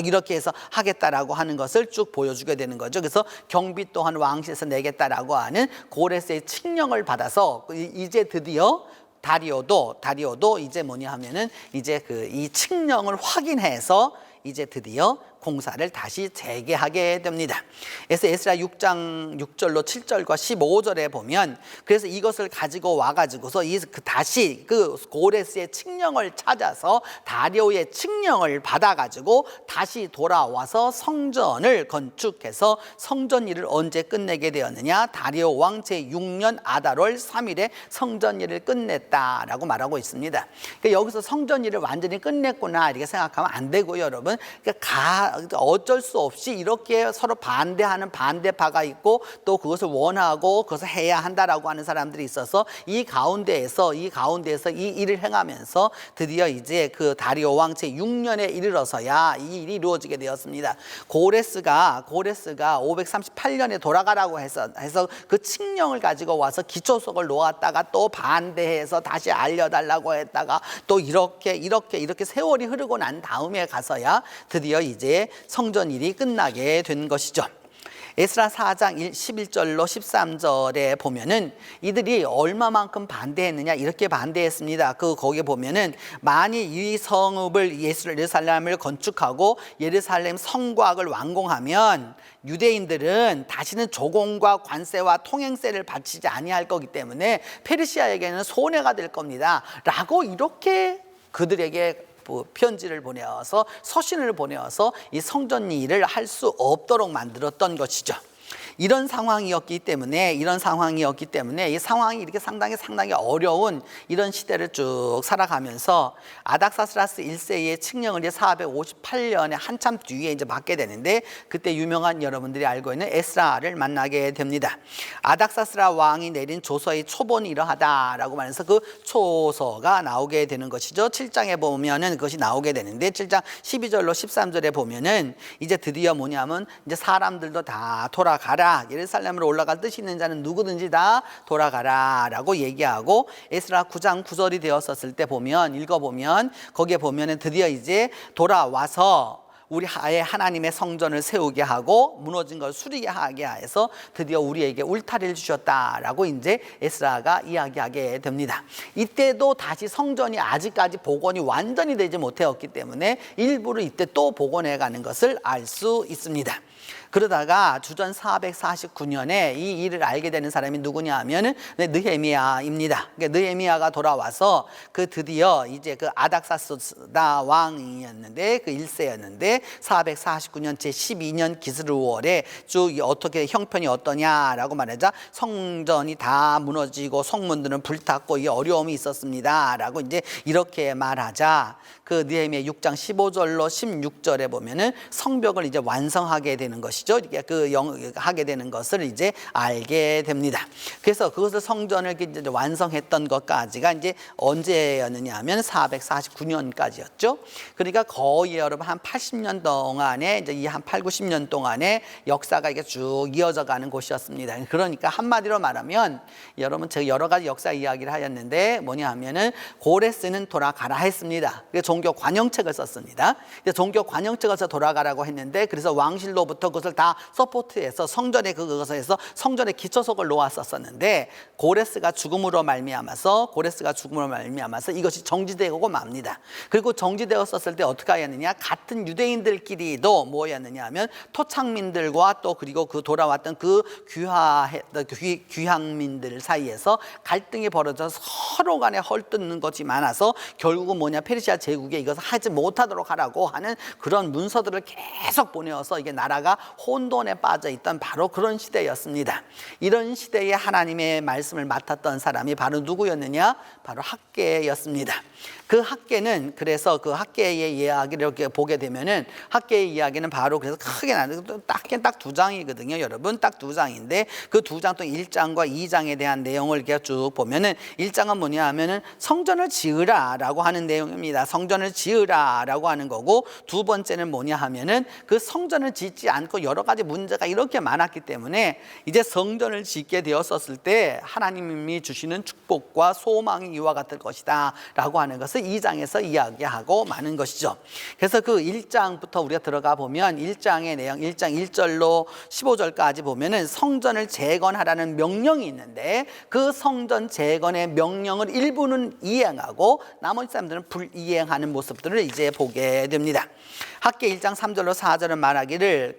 이렇게 해서 하겠다라고 하는 것을 쭉 보여주게 되는 거죠. 그래서 경비 또한 왕실에서 내겠다라고 하는 고레스의 칙령을 받아서 이제 드디어 다리오도 이제 뭐냐 하면은 이제 이 칙령을 확인해서 이제 드디어 공사를 다시 재개하게 됩니다. 그래서 에스라 6장 6절로 7절과 15절에 보면, 그래서 이것을 가지고 와가지고서 다시 그 고레스의 칙령을 찾아서 다리오의 칙령을 받아가지고 다시 돌아와서 성전을 건축해서 성전 일을 언제 끝내게 되었느냐, 다리오 왕 제6년 아달월 3일에 성전 일을 끝냈다라고 말하고 있습니다. 그러니까 여기서 성전 일을 완전히 끝냈구나 이렇게 생각하면 안 되고요, 여러분. 그러니까 어쩔 수 없이 이렇게 서로 반대하는 반대파가 있고 또 그것을 원하고 그것을 해야 한다라고 하는 사람들이 있어서 이 가운데에서 이 일을 행하면서 드디어 이제 그 다리오 왕 제6년에 이르러서야 이 일이 이루어지게 되었습니다. 고레스가 538년에 돌아가라고 해서 그 칙령을 가지고 와서 기초석을 놓았다가 또 반대해서 다시 알려달라고 했다가 또 이렇게 세월이 흐르고 난 다음에 가서야 드디어 이제 성전 일이 끝나게 된 것이죠. 에스라 4장 11절로 13절에 보면은 이들이 얼마만큼 반대했느냐 이렇게 반대했습니다. 거기에 보면은 만일 이 성읍을 예루살렘을 건축하고 예루살렘 성곽을 완공하면 유대인들은 다시는 조공과 관세와 통행세를 바치지 아니할 거기 때문에 페르시아에게는 손해가 될 겁니다. 라고 이렇게 그들에게 편지를 보내어서 서신을 보내어서 이 성전 일을 할 수 없도록 만들었던 것이죠. 이런 상황이었기 때문에 이 상황이 이렇게 상당히 어려운 이런 시대를 쭉 살아가면서 아닥사스라스 1세의 칙령을 이제 458년에 한참 뒤에 이제 받게 되는데 그때 유명한 여러분들이 알고 있는 에스라를 만나게 됩니다. 아닥사스라 왕이 내린 조서의 초본이 이러하다라고 말해서 그 초서가 나오게 되는 것이죠. 7장에 보면은 그것이 나오게 되는데 7장 12절로 13절에 보면은 이제 드디어 뭐냐면 이제 사람들도 다 돌아가라. 예루살렘으로 올라갈 뜻이 있는 자는 누구든지 다 돌아가라 라고 얘기하고 에스라 9장 9절이 되었었을 때 읽어보면 거기에 보면은 드디어 이제 돌아와서 우리 하나님의 성전을 세우게 하고 무너진 걸 수리게 하게 해서 드디어 우리에게 울타리를 주셨다라고 이제 에스라가 이야기하게 됩니다. 이때도 다시 성전이 아직까지 복원이 완전히 되지 못했기 때문에 일부를 이때 또 복원해 가는 것을 알 수 있습니다. 그러다가 주전 449년에 이 일을 알게 되는 사람이 누구냐 하면은 느헤미야입니다. 그러니까 느헤미야가 돌아와서 드디어 이제 아닥사스다 왕이었는데 1세였는데 449년 제12년 기스루월에 쭉 어떻게 형편이 어떠냐라고 말하자 성전이 다 무너지고 성문들은 불탔고 이 어려움이 있었습니다라고 이제 이렇게 말하자 느헤미야 6장 15절로 16절에 보면은 성벽을 이제 완성하게 되는 것이죠. 하게 되는 것을 이제 알게 됩니다. 그래서 그것을 성전을 이제 완성했던 것까지가 이제 언제였느냐 하면 449년까지였죠. 그러니까 거의 여러분 한 80년 동안에 이제 이 한 8, 90년 동안에 역사가 이게 쭉 이어져 가는 곳이었습니다. 그러니까 한마디로 말하면 여러분 제가 여러 가지 역사 이야기를 하였는데 뭐냐 하면은 고레스는 돌아가라 했습니다. 그래서 종교 관영책을 썼습니다. 종교 관영책을 써 돌아가라고 했는데 그래서 왕실로부터 그것을 다 서포트해서 성전에 그것을 해서 성전에 기초석을 놓았었는데 고레스가 죽음으로 말미암아서 이것이 정지되고 맙니다. 그리고 정지되었었을 때 어떻게 하였느냐? 같은 유대인들끼리도 뭐였느냐 하면 토착민들과 또 그리고 돌아왔던 귀향민들 사이에서 갈등이 벌어져서 서로 간에 헐뜯는 것이 많아서 결국은 페르시아 제국에 이것을 하지 못하도록 하라고 하는 그런 문서들을 계속 보내어서 이게 나라가 혼돈에 빠져 있던 바로 그런 시대였습니다. 이런 시대에 하나님의 말씀을 맡았던 사람이 바로 누구였느냐? 바로 학개였습니다. 학개는 그래서 학개의 이야기를 이렇게 보게 되면은 학개의 이야기는 바로 그래서 크게 나누고 딱 두 장이거든요, 여러분. 딱 두 장인데 그 두 장 또 1장과 2장에 대한 내용을 이렇게 쭉 보면은 1장은 뭐냐 하면은 성전을 지으라라고 하는 내용입니다. 성전을 지으라라고 하는 거고 두 번째는 뭐냐 하면은 그 성전을 짓지 않고 여러 가지 문제가 이렇게 많았기 때문에 이제 성전을 짓게 되었었을 때 하나님이 주시는 축복과 소망이 이와 같을 것이다 라고 하는 것을 2장에서 이야기하고 많은 것이죠. 그래서 1장부터 우리가 들어가 보면 1장의 내용 1장 1절로 15절까지 보면은 성전을 재건하라는 명령이 있는데 그 성전 재건의 명령을 일부는 이행하고 나머지 사람들은 불이행하는 모습들을 이제 보게 됩니다. 학개 1장 3절로 4절은 말하기를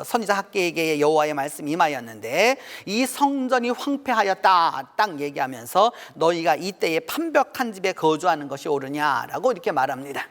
선지자 학개에게 여호와의 말씀이 임하였는데 이 성전이 황폐하였다 딱 얘기하면서 너희가 이때에 판벽한 집에 거주하는 것이 옳으냐라고 이렇게 말합니다.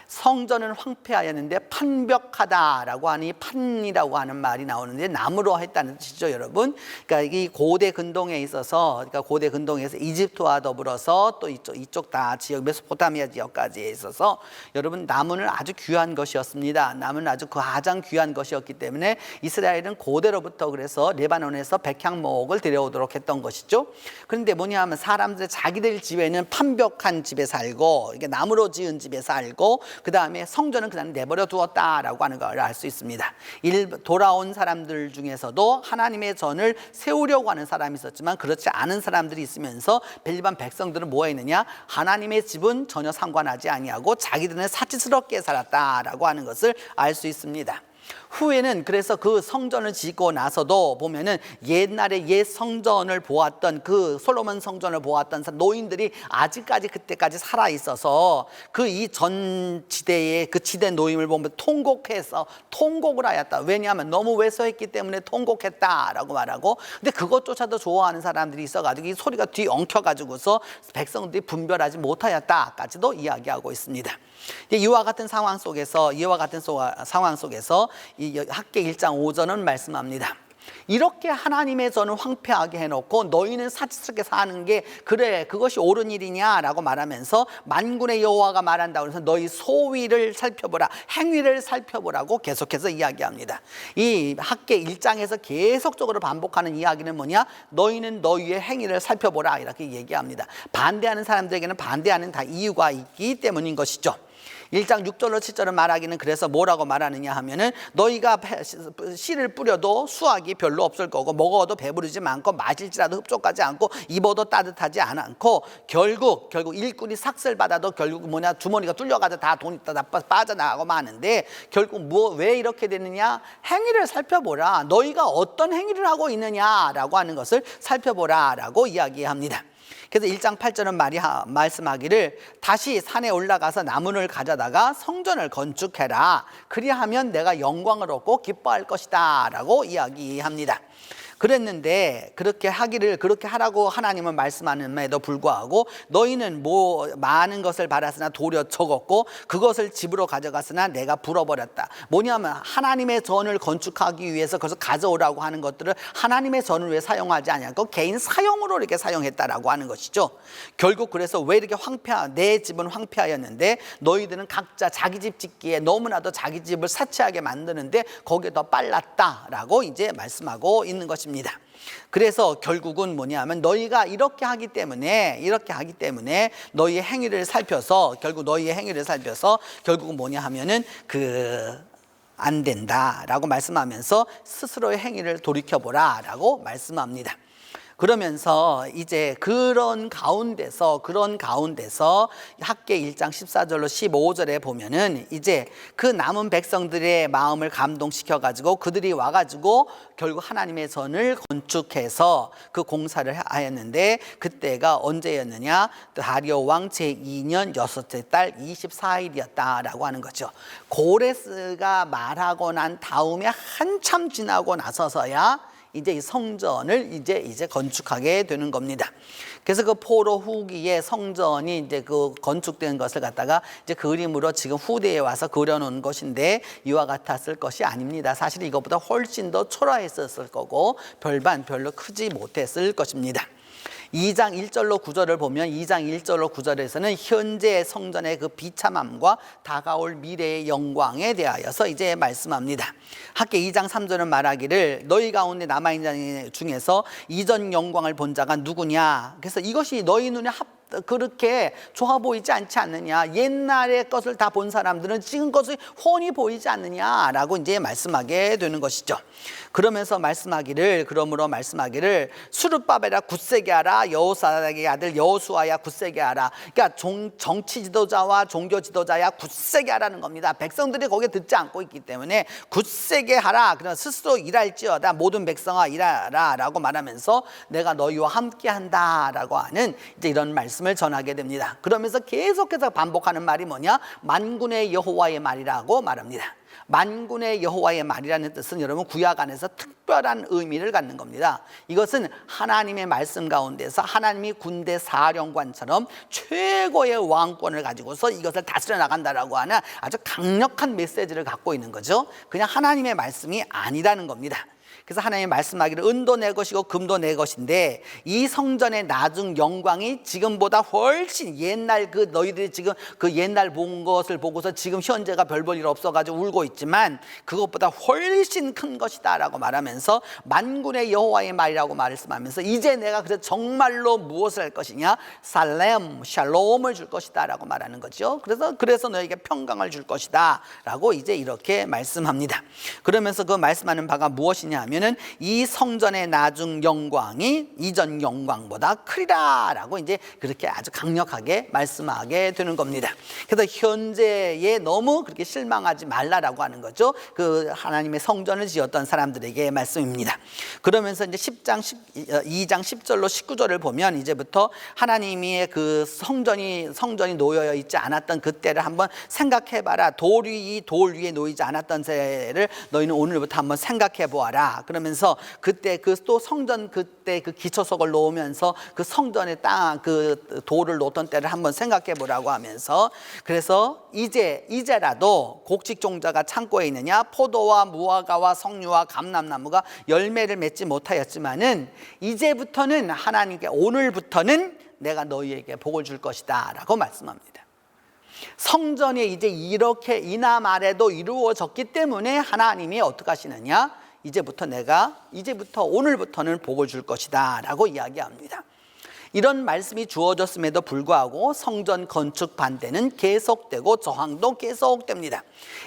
성전은 황폐하였는데 판벽하다라고 하니 판이라고 하는 말이 나오는데 나무로 했다는 뜻이죠, 여러분. 그러니까 이 고대 근동에 있어서, 그러니까 고대 근동에서 이집트와 더불어서 또 이쪽 다 지역 메소포타미아 지역까지 있어서 여러분 나무는 아주 귀한 것이었습니다. 나무는 아주 가장 귀한 것이었기 때문에 이스라엘은 고대로부터 그래서 레바논에서 백향목을 데려오도록 했던 것이죠. 그런데 뭐냐 하면 사람들 자기들 집에는 판벽한 집에 살고 이게 나무로 지은 집에 살고 그 다음에 성전은 그냥 내버려 두었다라고 하는 걸 알 수 있습니다. 돌아온 사람들 중에서도 하나님의 전을 세우려고 하는 사람이 있었지만 그렇지 않은 사람들이 있으면서 일반 백성들은 뭐 했느냐? 하나님의 집은 전혀 상관하지 아니하고 자기들은 사치스럽게 살았다라고 하는 것을 알 수 있습니다. 후에는 그래서 그 성전을 짓고 나서도 보면은 옛날에 옛 성전을 보았던 그 솔로몬 성전을 보았던 노인들이 아직까지 그때까지 살아 있어서 그 이 전 지대의 그 지대 노임을 보면 통곡을 하였다. 왜냐하면 너무 왜소했기 때문에 통곡했다라고 말하고, 근데 그것조차도 좋아하는 사람들이 있어가지고 이 소리가 뒤 엉켜가지고서 백성들이 분별하지 못하였다까지도 이야기하고 있습니다. 이와 같은 상황 속에서 이 학개 1장 5절은 말씀합니다. 이렇게 하나님의 전을 황폐하게 해놓고 너희는 사치스럽게 사는 게 그래 그것이 옳은 일이냐라고 말하면서 만군의 여호와가 말한다고 해서 너희 소위를 살펴보라, 행위를 살펴보라고 계속해서 이야기합니다. 이 학개 1장에서 계속적으로 반복하는 이야기는 뭐냐? 너희는 너희의 행위를 살펴보라 이렇게 얘기합니다. 반대하는 사람들에게는 반대하는 다 이유가 있기 때문인 것이죠. 1장 6절로 7절을 말하기는 그래서 뭐라고 말하느냐 하면은 너희가 씨를 뿌려도 수확이 별로 없을 거고 먹어도 배부르지 않고 마실지라도 흡족하지 않고 입어도 따뜻하지 않고 결국 일꾼이 삭슬 받아도 결국 뭐냐 주머니가 뚫려가지고 다 돈이 다 빠져나가고 마는데 결국 왜 이렇게 되느냐? 행위를 살펴보라. 너희가 어떤 행위를 하고 있느냐라고 하는 것을 살펴보라라고 이야기합니다. 그래서 1장 8절은 말씀하기를 다시 산에 올라가서 나무를 가져다가 성전을 건축해라. 그리하면 내가 영광을 얻고 기뻐할 것이다 라고 이야기합니다. 그랬는데 그렇게 하라고 하나님은 말씀하는데도 불구하고 너희는 많은 것을 받았으나 도려 적었고 그것을 집으로 가져갔으나 내가 불어버렸다. 뭐냐면 하나님의 전을 건축하기 위해서 그것을 가져오라고 하는 것들을 하나님의 전을 왜 사용하지 않냐고 개인 사용으로 이렇게 사용했다라고 하는 것이죠. 결국 그래서 왜 이렇게 내 집은 황폐하였는데 너희들은 각자 자기 집 짓기에 너무나도 자기 집을 사치하게 만드는데 거기에 더 빨랐다라고 이제 말씀하고 있는 것입니다. 그래서 결국은 뭐냐면 너희가 이렇게 하기 때문에 너희의 행위를 살펴서 결국은 뭐냐 하면은 안 된다라고 말씀하면서 스스로의 행위를 돌이켜보라라고 말씀합니다. 그러면서 이제 그런 가운데서 학개 1장 14절로 15절에 보면은 이제 그 남은 백성들의 마음을 감동시켜 가지고 그들이 와 가지고 결국 하나님의 전을 건축해서 그 공사를 하였는데 그때가 언제였느냐? 다리오 왕 제2년 6째 달 24일이었다라고 하는 거죠. 고레스가 말하고 난 다음에 한참 지나고 나서서야 이제 이 성전을 이제 건축하게 되는 겁니다. 그래서 그 포로 후기에 성전이 이제 그 건축된 것을 갖다가 이제 그림으로 지금 후대에 와서 그려놓은 것인데 이와 같았을 것이 아닙니다. 사실 이것보다 훨씬 더 초라했었을 거고 별로 크지 못했을 것입니다. 2장 1절로 9절을 보면 2장 1절로 9절에서는 현재 성전의 그 비참함과 다가올 미래의 영광에 대하여서 이제 말씀합니다. 학개 2장 3절은 말하기를 너희 가운데 남아있는 자 중에서 이전 영광을 본 자가 누구냐? 그래서 이것이 너희 눈에 그렇게 좋아 보이지 않지 않느냐? 옛날의 것을 다 본 사람들은 지금 것이 훤히 보이지 않느냐라고 이제 말씀하게 되는 것이죠. 그러면서 말씀하기를 수르바벨아 굳세게 하라, 여호사닥의 아들 여호수아야 굳세게 하라. 그러니까 정치 지도자와 종교 지도자야 굳세게 하라는 겁니다. 백성들이 거기에 듣지 않고 있기 때문에 굳세게 하라. 그러나 스스로 일할지어다 모든 백성아 일하라라고 말하면서 내가 너희와 함께한다라고 하는 이제 이런 말씀. 말씀을 전하게 됩니다. 그러면서 계속해서 반복하는 말이 뭐냐? 만군의 여호와의 말이라고 말합니다. 만군의 여호와의 말이라는 뜻은 여러분 구약 안에서 특별한 의미를 갖는 겁니다. 이것은 하나님의 말씀 가운데서 하나님이 군대 사령관처럼 최고의 왕권을 가지고서 이것을 다스려 나간다라고 하는 아주 강력한 메시지를 갖고 있는 거죠. 그냥 하나님의 말씀이 아니라는 겁니다. 그래서 하나님이 말씀하기를 은도 내 것이고 금도 내 것인데 이 성전의 나중 영광이 지금보다 훨씬 옛날 그 너희들이 지금 그 옛날 본 것을 보고서 지금 현재가 별 볼 일 없어가지고 울고 있지만 그것보다 훨씬 큰 것이다 라고 말하면서 만군의 여호와의 말이라고 말씀하면서 이제 내가 그래서 정말로 무엇을 할 것이냐? 살렘, 샬롬을 줄 것이다 라고 말하는 거죠. 그래서 너에게 평강을 줄 것이다 라고 이제 이렇게 말씀합니다. 그러면서 그 말씀하는 바가 무엇이냐 하면 이 성전의 나중 영광이 이전 영광보다 크리라 라고 이제 그렇게 아주 강력하게 말씀하게 되는 겁니다. 그래서 현재에 너무 그렇게 실망하지 말라라고 하는 거죠. 그 하나님의 성전을 지었던 사람들에게 말씀입니다. 그러면서 이제 2장 10절로 19절을 보면 이제부터 하나님의 그 성전이 놓여 있지 않았던 그때를 한번 생각해봐라. 돌 위에 놓이지 않았던 새를 너희는 오늘부터 한번 생각해 보아라. 그러면서 그때 그 또 성전 그때 그 기초석을 놓으면서 그 성전의 땅 그 돌을 놓던 때를 한번 생각해 보라고 하면서 그래서 이제라도 곡식 종자가 창고에 있느냐 포도와 무화과와 석류와 감람나무가 열매를 맺지 못하였지만은 이제부터는 하나님께 오늘부터는 내가 너희에게 복을 줄 것이다 라고 말씀합니다. 성전이 이제 이렇게 이남 아래도 이루어졌기 때문에 하나님이 어떻게 하시느냐? 이제부터 오늘부터는 복을 줄 것이다 라고 이야기합니다. 이런 말씀이 주어졌음에도 불구하고 성전 건축 반대는 계속되고 저항도 계속됩니다.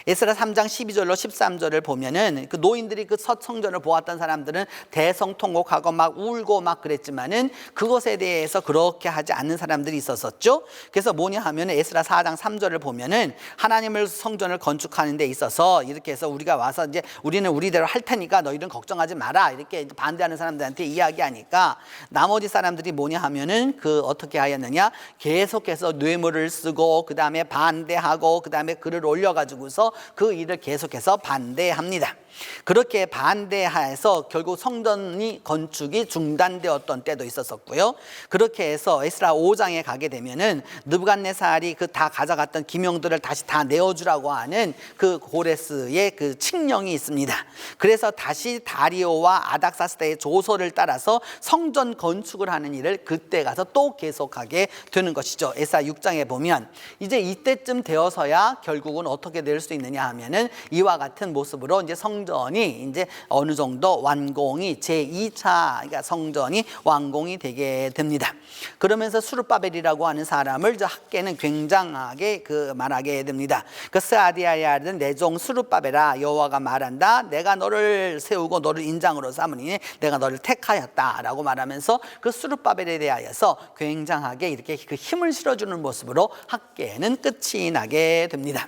에스라 3장 12절로 13절을 보면은 그 노인들이 그 성전을 보았던 사람들은 대성통곡하고 막 울고 막 그랬지만은 그것에 대해서 그렇게 하지 않는 사람들이 있었었죠. 그래서 뭐냐 하면은 에스라 4장 3절을 보면은 하나님을 성전을 건축하는 데 있어서 이렇게 해서 우리가 와서 이제 우리는 우리대로 할 테니까 너희들은 걱정하지 마라 이렇게 반대하는 사람들한테 이야기하니까 나머지 사람들이 뭐냐 하면 그 어떻게 하였느냐 계속해서 뇌물을 쓰고 그 다음에 반대하고 그 다음에 글을 올려가지고서 그 일을 계속해서 반대합니다. 그렇게 반대해서 결국 성전이 건축이 중단되었던 때도 있었었고요. 그렇게 해서 에스라 5장에 가게 되면은 느부갓네살이 그 다 가져갔던 기명들을 다시 다 내어주라고 하는 그 고레스의 그 칙령이 있습니다. 그래서 다시 다리오와 아닥사스다의 조서를 따라서 성전 건축을 하는 일을 그때 가서 또 계속하게 되는 것이죠. 에스라 6장에 보면 이제 이때쯤 되어서야 결국은 어떻게 될 수 있느냐 하면은 이와 같은 모습으로 이제 성전이 이제 어느 정도 완공이 제2차 그러니까 성전이 완공이 되게 됩니다. 그러면서 수르바벨이라고 하는 사람을 저 학계는 굉장하게 그 말하게 됩니다. 그 스아디아야는 내 종 수르바벨아 여호와가 말한다. 내가 너를 세우고 너를 인장으로 삼으니 내가 너를 택하였다라고 말하면서 그 수르바벨에 대하여서 굉장하게 이렇게 그 힘을 실어주는 모습으로 학계는 끝이 나게 됩니다.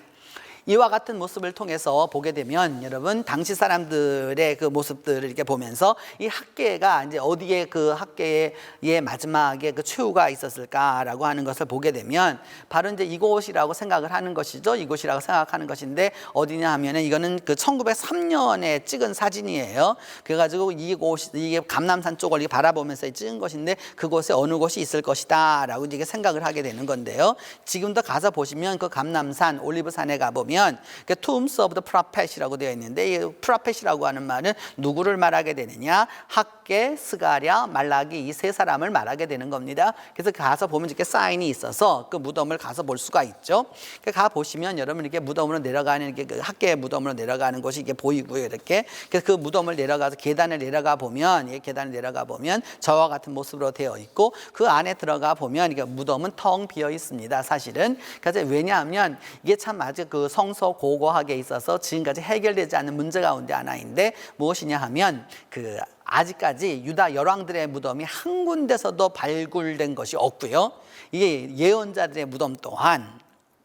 이와 같은 모습을 통해서 보게 되면 여러분 당시 사람들의 그 모습들을 이렇게 보면서 이 학계가 이제 어디에 그 학계의 마지막에 그 최후가 있었을까라고 하는 것을 보게 되면 바로 이제 이곳이라고 생각을 하는 것이죠. 이곳이라고 생각하는 것인데 어디냐 하면은 이거는 그 1903년에 찍은 사진이에요. 그래가지고 이게 감남산 쪽을 바라보면서 찍은 것인데 그곳에 어느 곳이 있을 것이다라고 이제 생각을 하게 되는 건데요. 지금도 가서 보시면 그 감남산 올리브산에 가 보면 그 Tombs of the Prophet이라고 되어 있는데 이 Prophet이라고 하는 말은 누구를 말하게 되느냐? 학계, 스가랴, 말라기 이 세 사람을 말하게 되는 겁니다. 그래서 가서 보면 이렇게 사인이 있어서 그 무덤을 가서 볼 수가 있죠. 가 보시면 여러분 이렇게 무덤으로 내려가는 게 그 학계의 무덤으로 내려가는 곳이 이게 보이고요. 이렇게 그래서 그 무덤을 내려가서 계단을 내려가 보면 저와 같은 모습으로 되어 있고 그 안에 들어가 보면 이게 무덤은 텅 비어 있습니다. 사실은 그래서 왜냐하면 이게 참 아주 그 성서 고고학에 있어서 지금까지 해결되지 않는 문제 가운데 하나인데 무엇이냐 하면 그 아직까지 유다 열왕들의 무덤이 한 군데서도 발굴된 것이 없고요. 이게 예언자들의 무덤 또한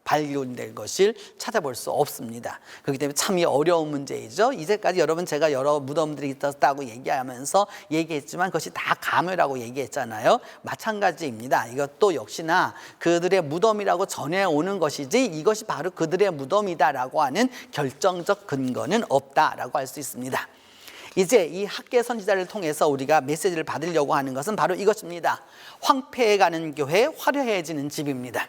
발견된 것을 찾아볼 수 없습니다. 그렇기 때문에 참 어려운 문제이죠. 이제까지 여러분 제가 여러 무덤들이 있었다고 얘기하면서 얘기했지만 그것이 다 가면이라고 얘기했잖아요. 마찬가지입니다. 이것도 역시나 그들의 무덤이라고 전해오는 것이지 이것이 바로 그들의 무덤이다라고 하는 결정적 근거는 없다라고 할 수 있습니다. 이제 이 학계 선지자를 통해서 우리가 메시지를 받으려고 하는 것은 바로 이것입니다. 황폐해가는 교회, 화려해지는 집입니다.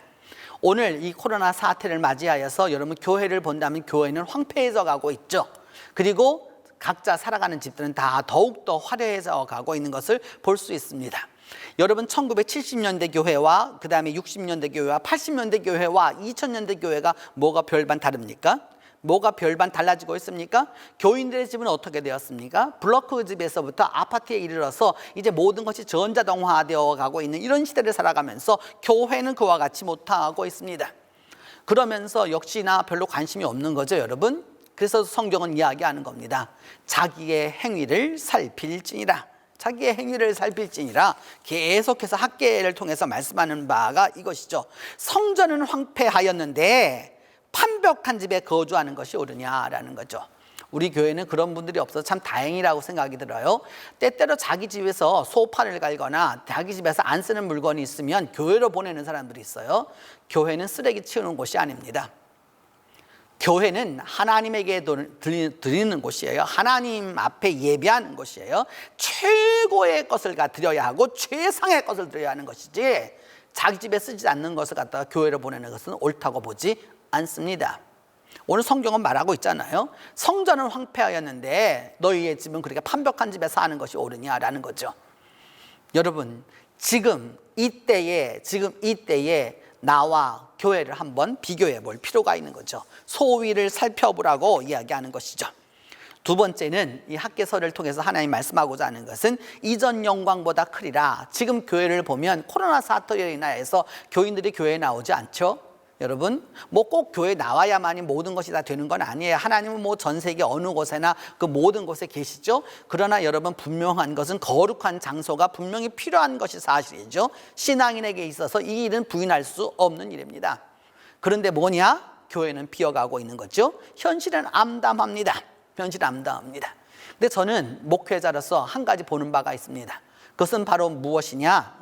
오늘 이 코로나 사태를 맞이하여서 여러분 교회를 본다면 교회는 황폐해져 가고 있죠. 그리고 각자 살아가는 집들은 다 더욱더 화려해져 가고 있는 것을 볼 수 있습니다. 여러분 1970년대 교회와 그 다음에 60년대 교회와 80년대 교회와 2000년대 교회가 뭐가 별반 다릅니까? 뭐가 별반 달라지고 있습니까? 교인들의 집은 어떻게 되었습니까? 블로크 집에서부터 아파트에 이르러서 이제 모든 것이 전자동화되어 가고 있는 이런 시대를 살아가면서 교회는 그와 같이 못하고 있습니다. 그러면서 역시나 별로 관심이 없는 거죠, 여러분. 그래서 성경은 이야기하는 겁니다. 자기의 행위를 살필지니라. 자기의 행위를 살필지니라. 계속해서 학계를 통해서 말씀하는 바가 이것이죠. 성전은 황폐하였는데 판벽한 집에 거주하는 것이 옳으냐라는 거죠. 우리 교회는 그런 분들이 없어서 참 다행이라고 생각이 들어요. 때때로 자기 집에서 소파를 갈거나 자기 집에서 안 쓰는 물건이 있으면 교회로 보내는 사람들이 있어요. 교회는 쓰레기 치우는 곳이 아닙니다. 교회는 하나님에게 드리는 곳이에요. 하나님 앞에 예배하는 곳이에요. 최고의 것을 드려야 하고 최상의 것을 드려야 하는 것이지 자기 집에 쓰지 않는 것을 갖다가 교회로 보내는 것은 옳다고 보지 않습니다. 오늘 성경은 말하고 있잖아요. 성전은 황폐하였는데 너희의 집은 그렇게 판벽한 집에 사는 것이 옳으냐라는 거죠. 여러분 지금 이때에 나와 교회를 한번 비교해 볼 필요가 있는 거죠. 소위를 살펴보라고 이야기하는 것이죠. 두 번째는 이 학개서를 통해서 하나님 말씀하고자 하는 것은 이전 영광보다 크리라. 지금 교회를 보면 코로나 사태로 인하여서 교인들이 교회에 나오지 않죠. 여러분 꼭 교회에 나와야만이 모든 것이 다 되는 건 아니에요. 하나님은 전 세계 어느 곳에나 그 모든 곳에 계시죠. 그러나 여러분 분명한 것은 거룩한 장소가 분명히 필요한 것이 사실이죠. 신앙인에게 있어서 이 일은 부인할 수 없는 일입니다. 그런데 뭐냐? 교회는 비어가고 있는 거죠. 현실은 암담합니다. 근데 저는 목회자로서 한 가지 보는 바가 있습니다. 그것은 바로 무엇이냐?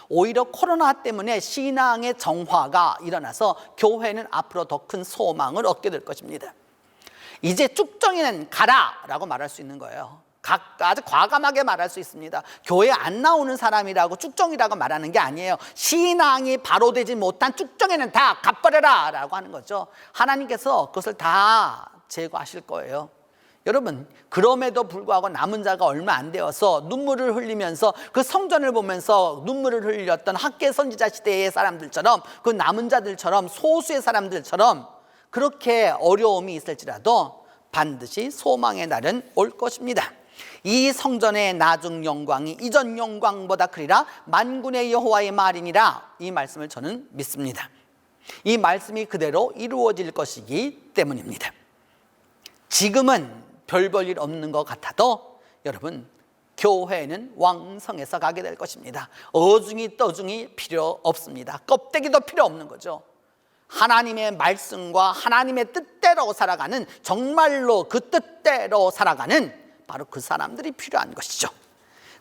오히려 코로나 때문에 신앙의 정화가 일어나서 교회는 앞으로 더 큰 소망을 얻게 될 것입니다. 이제 쭉정이는 가라라고 말할 수 있는 거예요. 아주 과감하게 말할 수 있습니다. 교회 안 나오는 사람이라고 쭉정이라고 말하는 게 아니에요. 신앙이 바로 되지 못한 쭉정이는 다 갚아버려라 라고 하는 거죠. 하나님께서 그것을 다 제거하실 거예요. 여러분 그럼에도 불구하고 남은 자가 얼마 안 되어서 눈물을 흘리면서 그 성전을 보면서 눈물을 흘렸던 학계 선지자 시대의 사람들처럼 그 남은 자들처럼 소수의 사람들처럼 그렇게 어려움이 있을지라도 반드시 소망의 날은 올 것입니다. 이 성전의 나중 영광이 이전 영광보다 크리라. 만군의 여호와의 말이니라. 이 말씀을 저는 믿습니다. 이 말씀이 그대로 이루어질 것이기 때문입니다. 지금은 별 볼 일 없는 것 같아도 여러분 교회는 왕성해서 가게 될 것입니다. 어중이 떠중이 필요 없습니다. 껍데기도 필요 없는 거죠. 하나님의 말씀과 하나님의 뜻대로 살아가는, 정말로 그 뜻대로 살아가는 바로 그 사람들이 필요한 것이죠.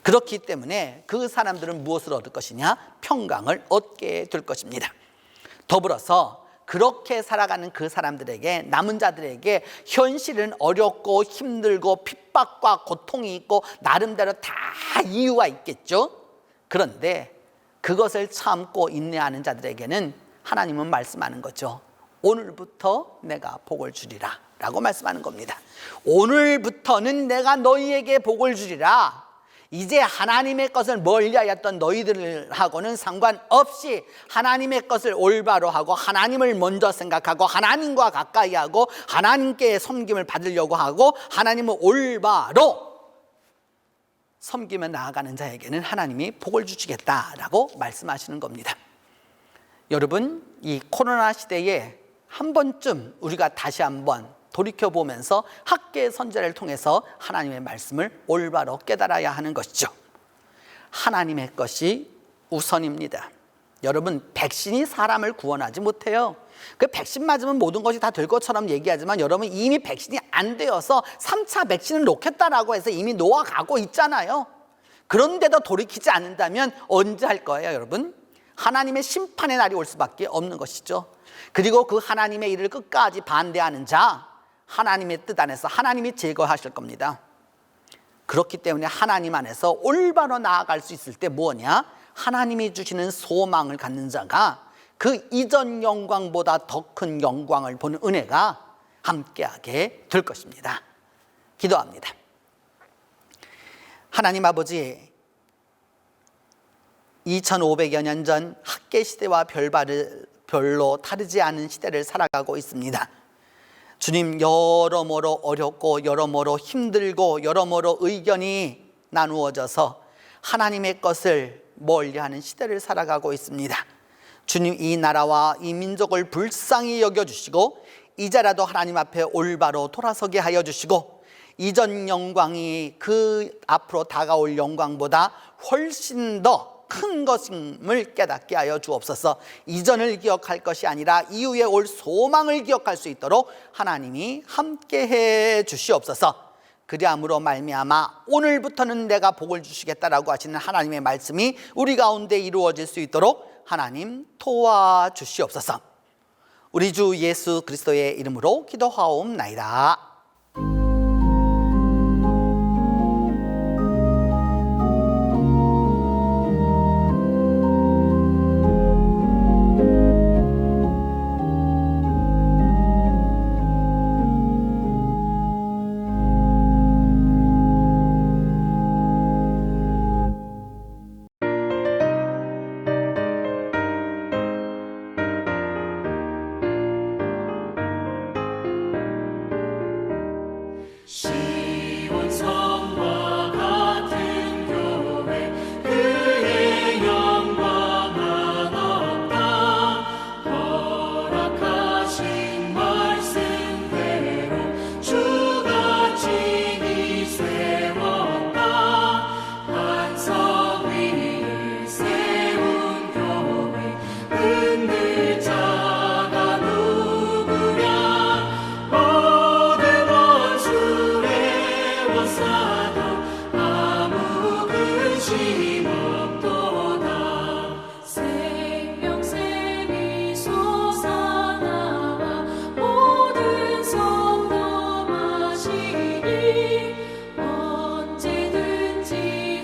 그렇기 때문에 그 사람들은 무엇을 얻을 것이냐? 평강을 얻게 될 것입니다. 더불어서 그렇게 살아가는 그 사람들에게, 남은 자들에게 현실은 어렵고 힘들고 핍박과 고통이 있고 나름대로 다 이유가 있겠죠. 그런데 그것을 참고 인내하는 자들에게는 하나님은 말씀하는 거죠. 오늘부터 내가 복을 주리라 라고 말씀하는 겁니다. 오늘부터는 내가 너희에게 복을 주리라. 이제 하나님의 것을 멀리하였던 너희들하고는 상관없이 하나님의 것을 올바로 하고 하나님을 먼저 생각하고 하나님과 가까이 하고 하나님께 섬김을 받으려고 하고 하나님을 올바로 섬기며 나아가는 자에게는 하나님이 복을 주시겠다라고 말씀하시는 겁니다. 여러분, 이 코로나 시대에 한 번쯤 우리가 다시 한번 돌이켜보면서 학계의 선지자를 통해서 하나님의 말씀을 올바로 깨달아야 하는 것이죠. 하나님의 것이 우선입니다. 여러분, 백신이 사람을 구원하지 못해요. 그 백신 맞으면 모든 것이 다 될 것처럼 얘기하지만 여러분, 이미 백신이 안 되어서 3차 백신을 놓겠다라고 해서 이미 놓아가고 있잖아요. 그런데도 돌이키지 않는다면 언제 할 거예요, 여러분? 하나님의 심판의 날이 올 수밖에 없는 것이죠. 그리고 그 하나님의 일을 끝까지 반대하는 자, 하나님의 뜻 안에서 하나님이 제거하실 겁니다. 그렇기 때문에 하나님 안에서 올바로 나아갈 수 있을 때 뭐냐? 하나님이 주시는 소망을 갖는 자가 그 이전 영광보다 더 큰 영광을 보는 은혜가 함께하게 될 것입니다. 기도합니다. 하나님 아버지, 2500여 년 전 학계 시대와 별로 다르지 않은 시대를 살아가고 있습니다. 주님, 여러모로 어렵고 여러모로 힘들고 여러모로 의견이 나누어져서 하나님의 것을 멀리하는 시대를 살아가고 있습니다. 주님, 이 나라와 이 민족을 불쌍히 여겨주시고 이제라도 하나님 앞에 올바로 돌아서게 하여 주시고 이전 영광이 그 앞으로 다가올 영광보다 훨씬 더 큰 것임을 깨닫게 하여 주옵소서. 이전을 기억할 것이 아니라 이후에 올 소망을 기억할 수 있도록 하나님이 함께해 주시옵소서. 그리함으로 말미암아 오늘부터는 내가 복을 주시겠다라고 하시는 하나님의 말씀이 우리 가운데 이루어질 수 있도록 하나님 도와주시옵소서. 우리 주 예수 그리스도의 이름으로 기도하옵나이다. 시온성과 같은 교회 그의 영광은 없다. 허락하신 말씀대로 주가 친히 세웠다. 반석 위를 세운 교회 흔들 자가 누구랴. 모든 원수의 원사도 아무 근심 없도다. 생명샘이 솟아나와 모든 성도 마시니 언제든지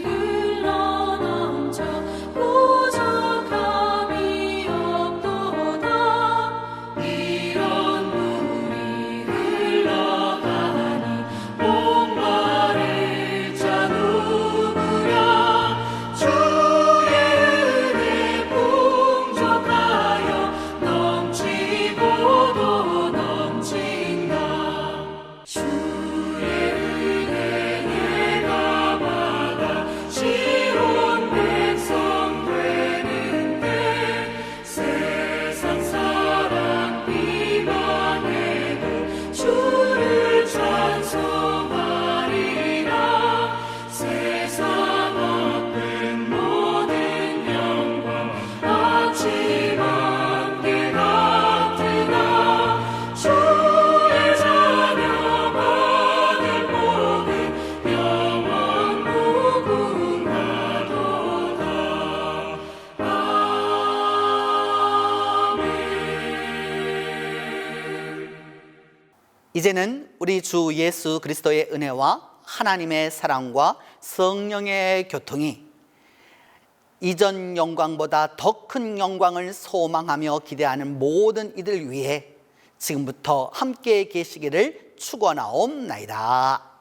흘러넘쳐 부족함이 없도다. 이런 물이 흘러가니 목마를 자 누구랴. 주의 은혜 풍족하여 넘치고도 넘친다. 주의 은혜 내가 받아 시온 백성 되는데 세상 사람 비방해도 주를 찬송하리라. 세상 얻은 모든 영광 아침 안개 같으나 주의 자녀 받을 복은 영원 무궁하도다. 아멘. 이제는 우리 주 예수 그리스도의 은혜와 하나님의 사랑과 성령의 교통이 이전 영광보다 더 큰 영광을 소망하며 기대하는 모든 이들 위해 지금부터 함께 계시기를 축원하옵나이다.